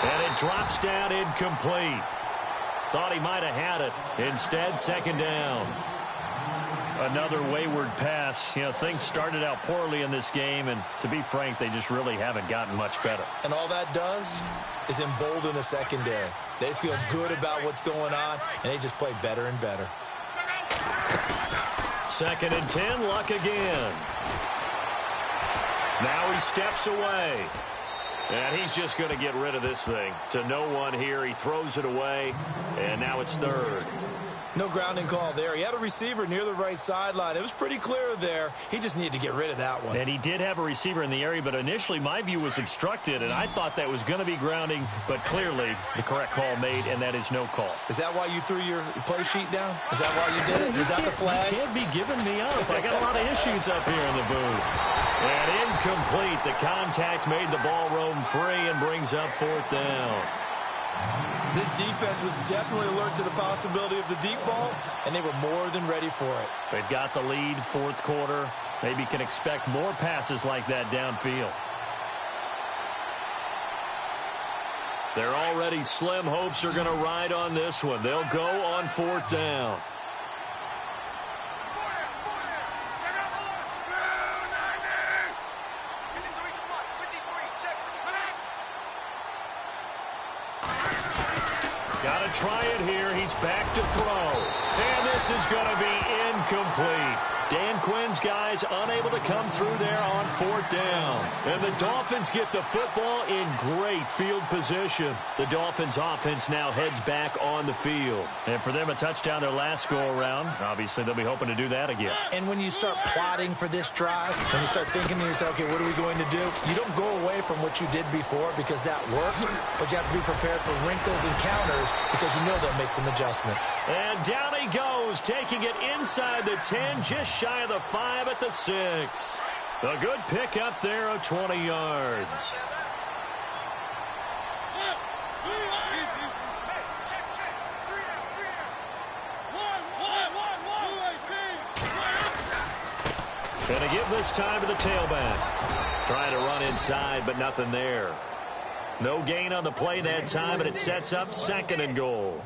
Speaker 5: And it drops down incomplete. Thought he might have had it. Instead, second down. Another wayward pass. You know, things started out poorly in this game, and to be frank, they just really haven't gotten much better.
Speaker 3: And all that does is embolden a secondary. They feel good about what's going on, and they just play better and better.
Speaker 5: 2nd and 10, Luck again. Now he steps away. And he's just going to get rid of this thing. To no one here. He throws it away, and now it's third.
Speaker 3: No grounding call there. He had a receiver near the right sideline. It was pretty clear there. He just needed to get rid of that one.
Speaker 5: And he did have a receiver in the area, but initially my view was obstructed, and I thought that was going to be grounding, but clearly the correct call made, and that is no call.
Speaker 3: Is that why you threw your play sheet down? Is that why you did it? Is that the flag?
Speaker 5: You can't be giving me up. I got a lot of issues up here in the booth. And incomplete. The contact made the ball roam free and brings up fourth down.
Speaker 3: This defense was definitely alert to the possibility of the deep ball, and they were more than ready for it.
Speaker 5: They've got the lead, fourth quarter. Maybe can expect more passes like that downfield. They're already slim hopes are going to ride on this one. They'll go on fourth down. Got to try it here. He's back to throw. And this is going to be incomplete. Dan Quinn's guys unable to come through there on fourth down. And the Dolphins get the football in great field position. The Dolphins offense now heads back on the field. And for them, a touchdown their last go-around. Obviously, they'll be hoping to do that again.
Speaker 3: And when you start plotting for this drive, when you start thinking to yourself, okay, what are we going to do? You don't go away from what you did before because that worked, but you have to be prepared for wrinkles and counters because you know they'll make some adjustments.
Speaker 5: And down he goes, taking it inside the 10, just shy of the 5 at the 6. A good pickup there of 20 yards. Gonna give this time to the tailback. Trying to run inside, but nothing there. No gain on the play that time, and it sets up second and goal.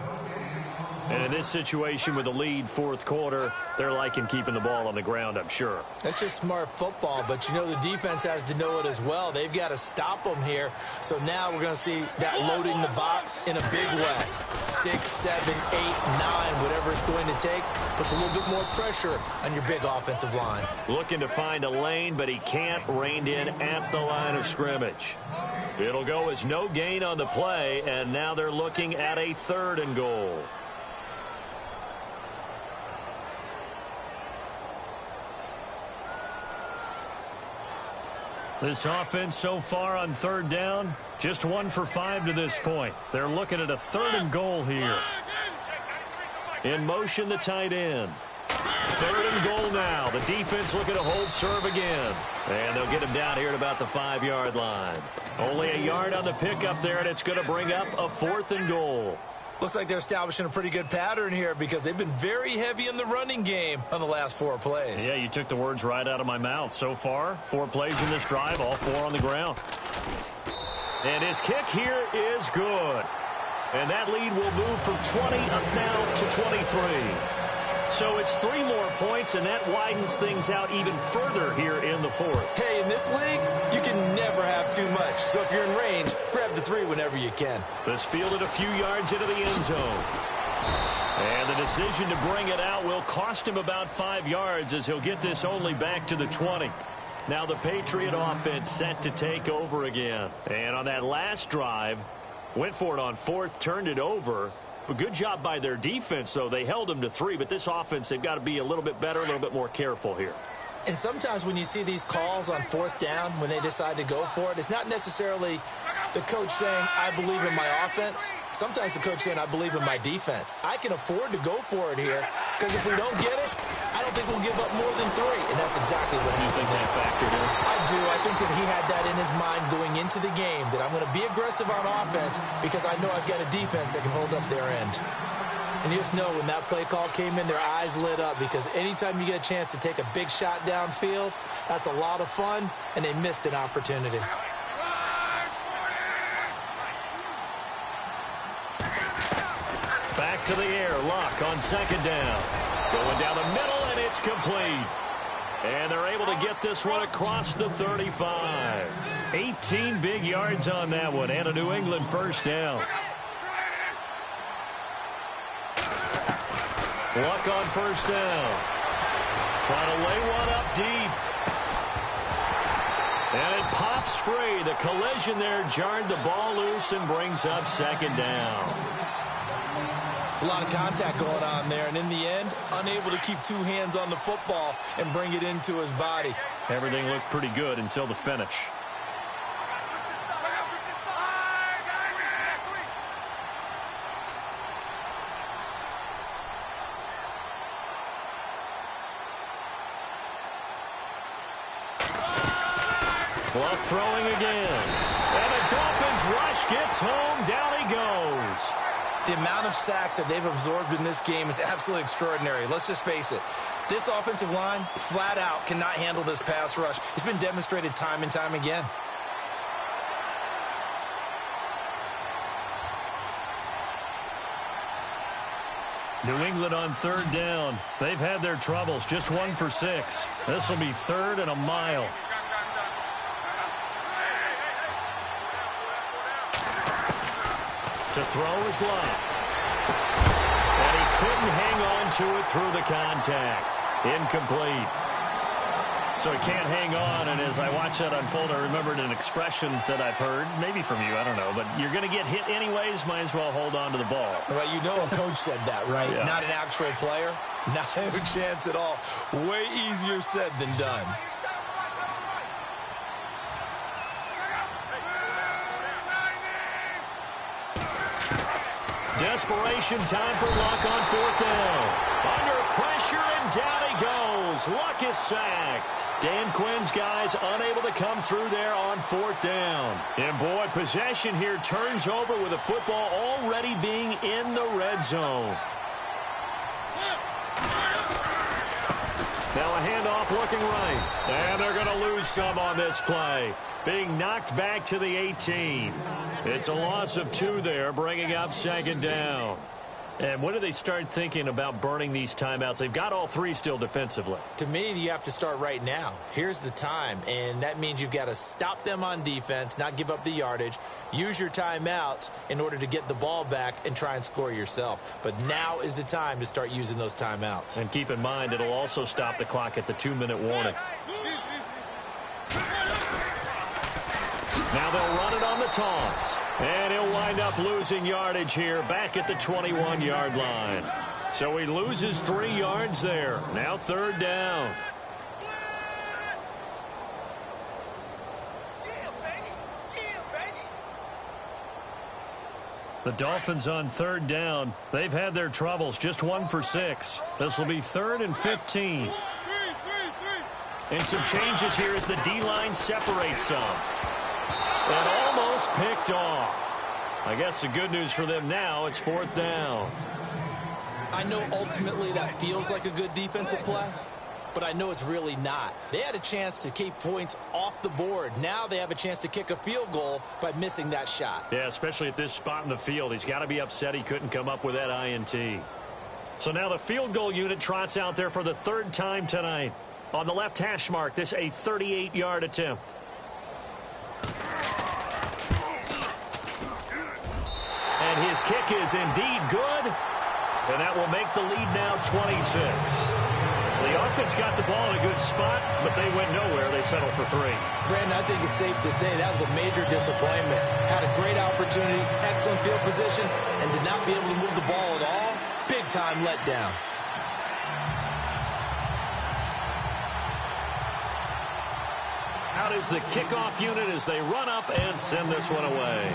Speaker 5: And in this situation with the lead fourth quarter, they're liking keeping the ball on the ground, I'm sure.
Speaker 3: That's just smart football, but you know the defense has to know it as well. They've got to stop them here. So now we're going to see that loading the box in a big way. 6, 7, 8, 9, whatever it's going to take, puts a little bit more pressure on your big offensive line.
Speaker 5: Looking to find a lane, but he can't, reined in at the line of scrimmage. It'll go as no gain on the play, and now they're looking at a third and goal. This offense so far on third down, just 1 for 5 to this point. They're looking at a third and goal here. In motion, the tight end. Third and goal now. The defense looking to hold serve again. And they'll get him down here at about the 5-yard line. Only a yard on the pickup there, and it's going to bring up a fourth and goal.
Speaker 3: Looks like they're establishing a pretty good pattern here because they've been very heavy in the running game on the last 4 plays.
Speaker 5: Yeah, you took the words right out of my mouth. So far, 4 plays in this drive, all 4 on the ground. And his kick here is good. And that lead will move from 20 up now to 23. So it's 3 more points, and that widens things out even further here in the fourth.
Speaker 3: Hey, in this league, you can never have too much. So if you're in range, grab the 3 whenever you can.
Speaker 5: This fielded a few yards into the end zone. And the decision to bring it out will cost him about 5 yards as he'll get this only back to the 20. Now the Patriot offense set to take over again. And on that last drive, went for it on fourth, turned it over. But good job by their defense, though. They held them to 3, but this offense, they've got to be a little bit better, a little bit more careful here.
Speaker 3: And sometimes when you see these calls on fourth down, when they decide to go for it, it's not necessarily the coach saying, I believe in my offense. Sometimes the coach saying, I believe in my defense. I can afford to go for it here because if we don't get it, I don't think we'll give up more than 3. And that's exactly what happened.
Speaker 5: You think that factored in?
Speaker 3: I do. I think that he had that in his mind going into the game, that I'm going to be aggressive on offense because I know I've got a defense that can hold up their end. And you just know when that play call came in, their eyes lit up because anytime you get a chance to take a big shot downfield, that's a lot of fun, and they missed an opportunity.
Speaker 5: Back to the air, Luck on second down. Going down the middle, and it's complete. And they're able to get this one across the 35. 18 big yards on that one, and a New England first down. Luck on first down. Trying to lay one up deep. And it pops free. The collision there jarred the ball loose and brings up second down.
Speaker 3: It's a lot of contact going on there, and in the end, unable to keep two hands on the football and bring it into his body.
Speaker 5: Everything looked pretty good until the finish. Clock throwing again. And the Dolphins rush gets home. Down he goes.
Speaker 3: The amount of sacks that they've absorbed in this game is absolutely extraordinary. Let's just face it. This offensive line, flat out, cannot handle this pass rush. It's been demonstrated time and time again.
Speaker 5: New England on third down. They've had their troubles. Just 1 for 6. This will be 3rd and a mile. To throw is Love. And he couldn't hang on to it through the contact. Incomplete. So he can't hang on, and as I watch that unfold, I remembered an expression that I've heard, maybe from you, I don't know, but you're going to get hit anyways, might as well hold on to the ball.
Speaker 3: Well, you know a coach said that, right?
Speaker 5: Yeah.
Speaker 3: Not an actual player. Not a chance at all. Way easier said than done.
Speaker 5: Desperation time for Luck on 4th down. Under pressure, and down he goes. Luck is sacked. Dan Quinn's guys unable to come through there on 4th down. And boy, possession here turns over with the football already being in the red zone. Now a handoff looking right. And they're going to lose some on this play. Being knocked back to the 18. It's a loss of 2 there, bringing up second down. And when do they start thinking about burning these timeouts? They've got all 3 still defensively.
Speaker 3: To me, you have to start right now. Here's the time, and that means you've got to stop them on defense, not give up the yardage, use your timeouts in order to get the ball back and try and score yourself. But now is the time to start using those timeouts.
Speaker 5: And keep in mind, it'll also stop the clock at the 2-minute warning. Now they'll run it on the toss. And he'll wind up losing yardage here back at the 21-yard line. So he loses 3 yards there. Now 3rd down. The Dolphins on 3rd down. They've had their troubles. Just 1 for 6. This will be 3rd and 15. And some changes here as the D-line separates some. And almost picked off. I guess the good news for them now, it's 4th down.
Speaker 3: I know ultimately that feels like a good defensive play, but I know it's really not. They had a chance to keep points off the board. Now they have a chance to kick a field goal by missing that shot.
Speaker 5: Yeah, especially at this spot in the field. He's got to be upset he couldn't come up with that INT. So now the field goal unit trots out there for the 3rd time tonight. On the left hash mark, this a 38-yard attempt. And his kick is indeed good. And that will make the lead now 26. The offense got the ball in a good spot, but they went nowhere. They settled for 3.
Speaker 3: Brandon, I think it's safe to say that was a major disappointment. Had a great opportunity, excellent field position, and did not be able to move the ball at all. Big time letdown.
Speaker 5: Out is the kickoff unit as they run up and send this one away.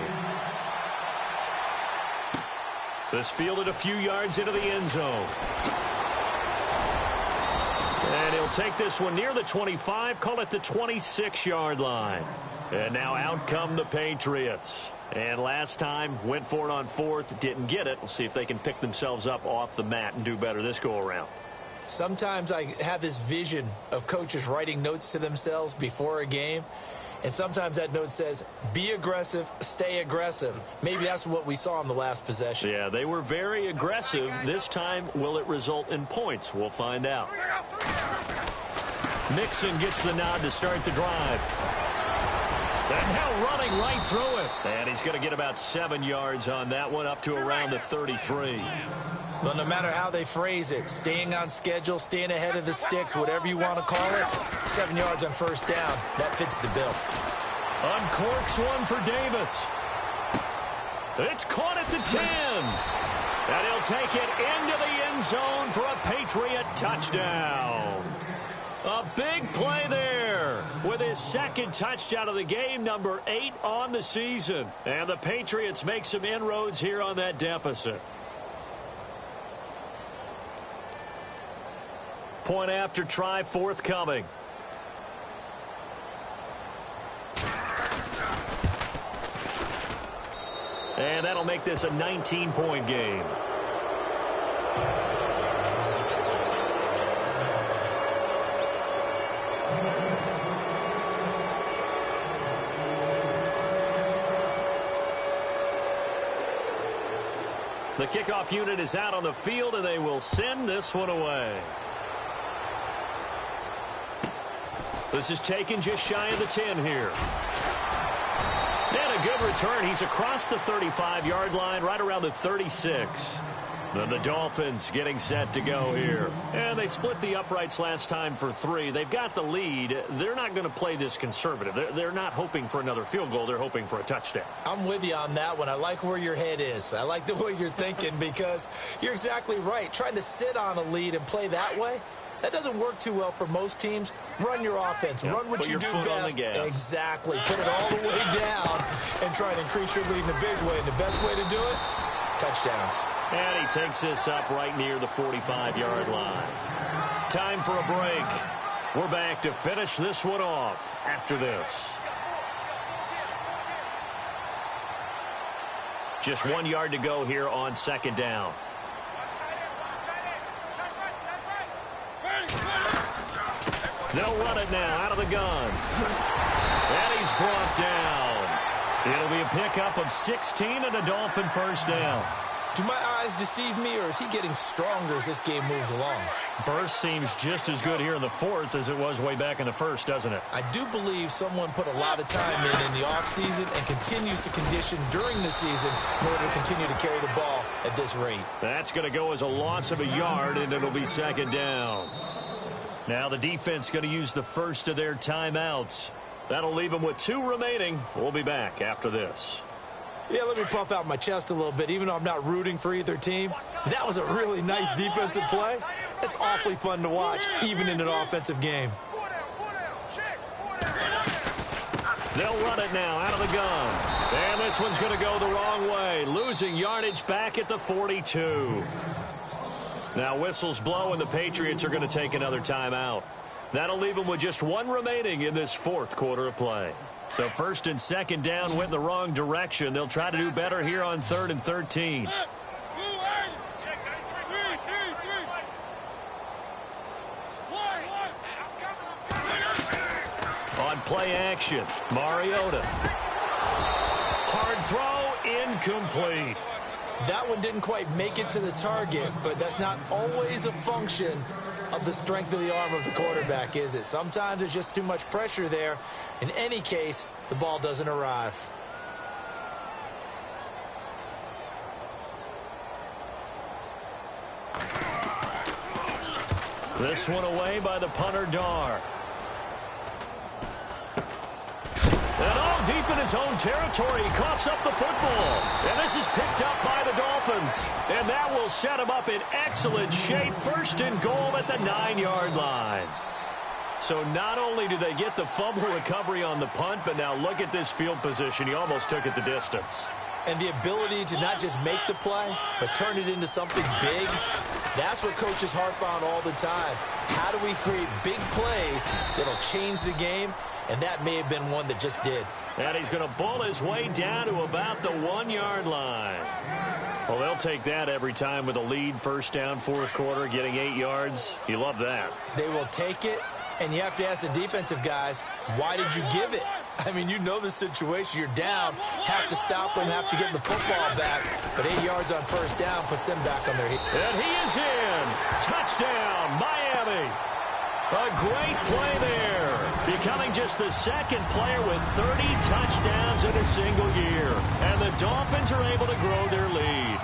Speaker 5: This fielded a few yards into the end zone. And he'll take this one near the 25, call it the 26-yard line. And now out come the Patriots. And last time, went for it on 4th, didn't get it. We'll see if they can pick themselves up off the mat and do better this go-around.
Speaker 3: Sometimes I have this vision of coaches writing notes to themselves before a game. And sometimes that note says, be aggressive, stay aggressive. Maybe that's what we saw in the last possession.
Speaker 5: Yeah, they were very aggressive. This time, will it result in points? We'll find out. Mixon gets the nod to start the drive. And now running right through it. And he's going to get about 7 yards on that one, up to around the 33.
Speaker 3: Well, no matter how they phrase it, staying on schedule, staying ahead of the sticks, whatever you want to call it, 7 yards on first down, that fits the bill.
Speaker 5: Uncorks one for Davis. It's caught at the 10. And he'll take it into the end zone for a Patriot touchdown. A big play there with his second touchdown of the game, number 8 on the season. And the Patriots make some inroads here on that deficit. Point after try forthcoming. And that'll make this a 19-point game. The kickoff unit is out on the field, and they will send this one away. This is taken just shy of the 10 here. And a good return. He's across the 35-yard line, right around the 36. Then the Dolphins getting set to go here. And they split the uprights last time for 3. They've got the lead. They're not going to play this conservative. They're not hoping for another field goal. They're hoping for a touchdown.
Speaker 3: I'm with you on that one. I like where your head is. I like the way you're thinking because you're exactly right. Trying to sit on a lead and play that way, that doesn't work too well for most teams. Run your offense.
Speaker 5: Yep.
Speaker 3: Run what you do best. Exactly. Put it all the way down and try to increase your lead in a big way. And the best way to do it, touchdowns.
Speaker 5: And he takes this up right near the 45-yard line. Time for a break. We're back to finish this one off after this. Just 1 yard to go here on second down. They'll run it now out of the gun. And he's brought down. It'll be a pickup of 16 and a Dolphin first down.
Speaker 3: Do my eyes deceive me, or is he getting stronger as this game moves along?
Speaker 5: Burst seems just as good here in the fourth as it was way back in the first, doesn't it?
Speaker 3: I do believe someone put a lot of time in the offseason and continues to condition during the season in order to continue to carry the ball at this rate.
Speaker 5: That's going to go as a loss of a yard, and it'll be second down. Now the defense going to use the first of their timeouts. That'll leave them with 2 remaining. We'll be back after this.
Speaker 3: Yeah, let me puff out my chest a little bit, even though I'm not rooting for either team. That was a really nice defensive play. It's awfully fun to watch, even in an offensive game.
Speaker 5: They'll run it now out of the gun. And this one's going to go the wrong way, losing yardage back at the 42. Now whistles blow, and the Patriots are going to take another timeout. That'll leave them with just 1 remaining in this fourth quarter of play. So first and second down went in the wrong direction. They'll try to do better here on 3rd and 13. On play action, Mariota. Hard throw, incomplete.
Speaker 3: That one didn't quite make it to the target, but that's not always a function of the strength of the arm of the quarterback, is it? Sometimes there's just too much pressure there. In any case, the ball doesn't arrive.
Speaker 5: This one away by the punter, Dar. And all deep in his own territory, he coughs up the football. And this is picked up by the Dolphins. And that will set him up in excellent shape. First and goal at the 9-yard line. So not only do they get the fumble recovery on the punt, but now look at this field position. He almost took it the distance.
Speaker 3: And the ability to not just make the play, but turn it into something big, that's what coaches harp on all the time. How do we create big plays that'll change the game? And that may have been one that just did.
Speaker 5: And he's going to bull his way down to about the 1-yard line. Well, they'll take that every time with a lead, first down, fourth quarter, getting 8 yards. You love that.
Speaker 3: They will take it, and you have to ask the defensive guys, why did you give it? I mean, you know the situation. You're down, have to stop them, have to get the football back. But 8 yards on first down puts them back on their feet.
Speaker 5: And he is in. Touchdown, Miami. A great play there. Becoming just the second player with 30 touchdowns in a single year. And the Dolphins are able to grow their lead.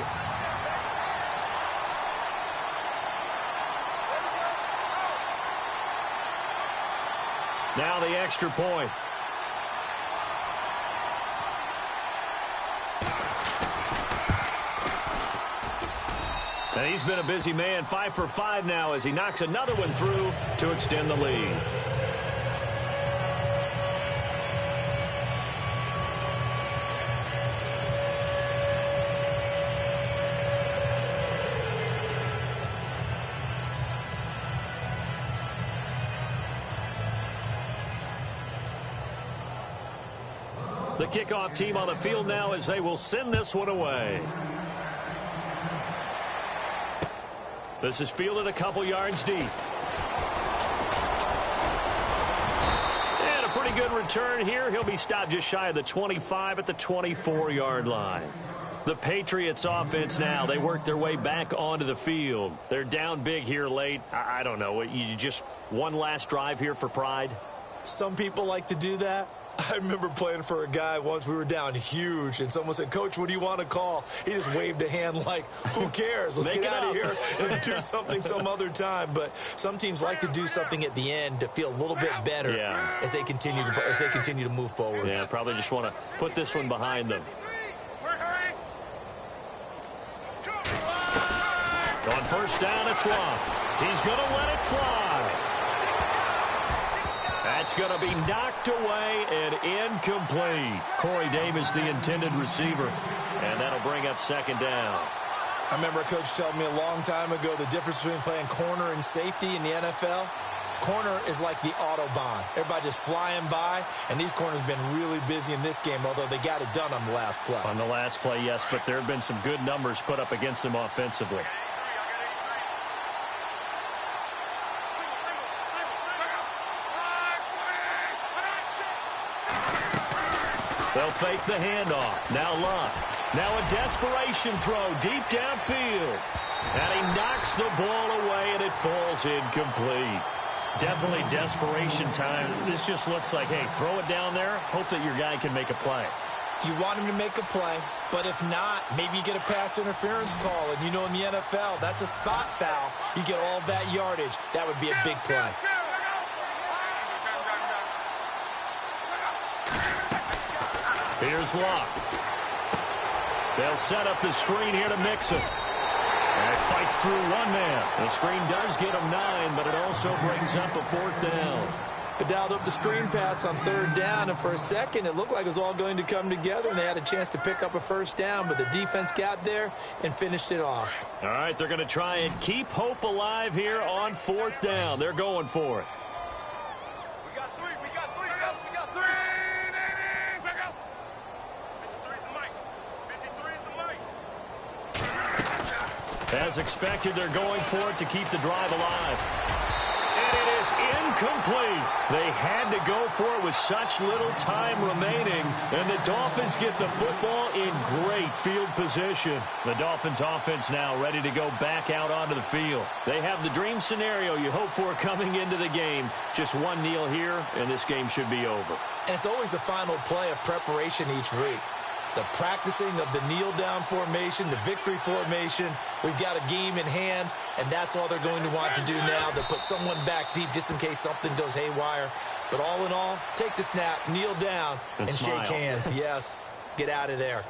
Speaker 5: Now the extra point. And he's been a busy man, 5 for 5 now as he knocks another one through to extend the lead. The kickoff team on the field now as they will send this one away. This is fielded a couple yards deep. And a pretty good return here. He'll be stopped just shy of the 25 at the 24-yard line. The Patriots offense now, they work their way back onto the field. They're down big here late. I don't know. You just one last drive here for pride?
Speaker 3: Some people like to do that. I remember playing for a guy once. We were down huge, and someone said, "Coach, what do you want to call?" He just waved a hand like, who cares? Let's get out of here and do something some other time. But some teams like to do something at the end to feel a little bit better as they continue to move forward.
Speaker 5: Yeah, probably just want to put this one behind them. On first down, it's Long. He's going to let it fly. That's going to be knocked away and incomplete. Corey Davis, the intended receiver. And that'll bring up second down.
Speaker 3: I remember a coach telling me a long time ago the difference between playing corner and safety in the NFL. Corner is like the Autobahn. Everybody just flying by, and these corners have been really busy in this game, although they got it done on the last play.
Speaker 5: On the last play, yes, but there have been some good numbers put up against them offensively. They'll fake the handoff. Now Luck. Now a desperation throw deep downfield. And he knocks the ball away, and it falls incomplete. Definitely desperation time. This just looks like, hey, throw it down there. Hope that your guy can make a play.
Speaker 3: You want him to make a play, but if not, maybe you get a pass interference call. And you know in the NFL, that's a spot foul. You get all that yardage. That would be a big play.
Speaker 5: Here's Luck. They'll set up the screen here to Mixon. And it fights through one man. The screen does get him 9, but it also brings up a fourth down.
Speaker 3: They dialed up the screen pass on third down, and for a second it looked like it was all going to come together, and they had a chance to pick up a first down, but the defense got there and finished it off.
Speaker 5: All right, they're going to try and keep hope alive here on fourth down. They're going for it. As expected, they're going for it to keep the drive alive. And it is incomplete. They had to go for it with such little time remaining. And the Dolphins get the football in great field position. The Dolphins offense now ready to go back out onto the field. They have the dream scenario you hope for coming into the game. Just one kneel here, and this game should be over.
Speaker 3: And it's always the final play of preparation each week. The practicing of the kneel-down formation, the victory formation. We've got a game in hand, and that's all they're going to want to do now. They'll put someone back deep just in case something goes haywire. But all in all, take the snap, kneel down, and shake hands. Yes, get out of there.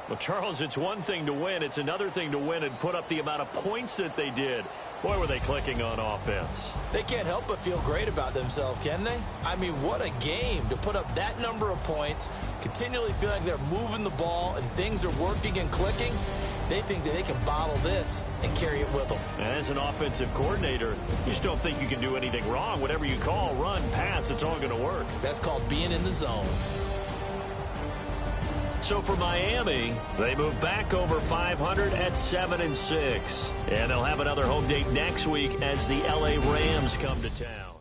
Speaker 5: Well, Charles, it's one thing to win. It's another thing to win and put up the amount of points that they did. Boy, were they clicking on offense.
Speaker 3: They can't help but feel great about themselves, can they? I mean, what a game to put up that number of points, continually feel like they're moving the ball and things are working and clicking. They think that they can bottle this and carry it with them.
Speaker 5: And as an offensive coordinator, you just don't think you can do anything wrong. Whatever you call, run, pass, it's all going to work.
Speaker 3: That's called being in the zone.
Speaker 5: So for Miami, they move back over 500 at 7-6. And they'll have another home date next week as the LA Rams come to town.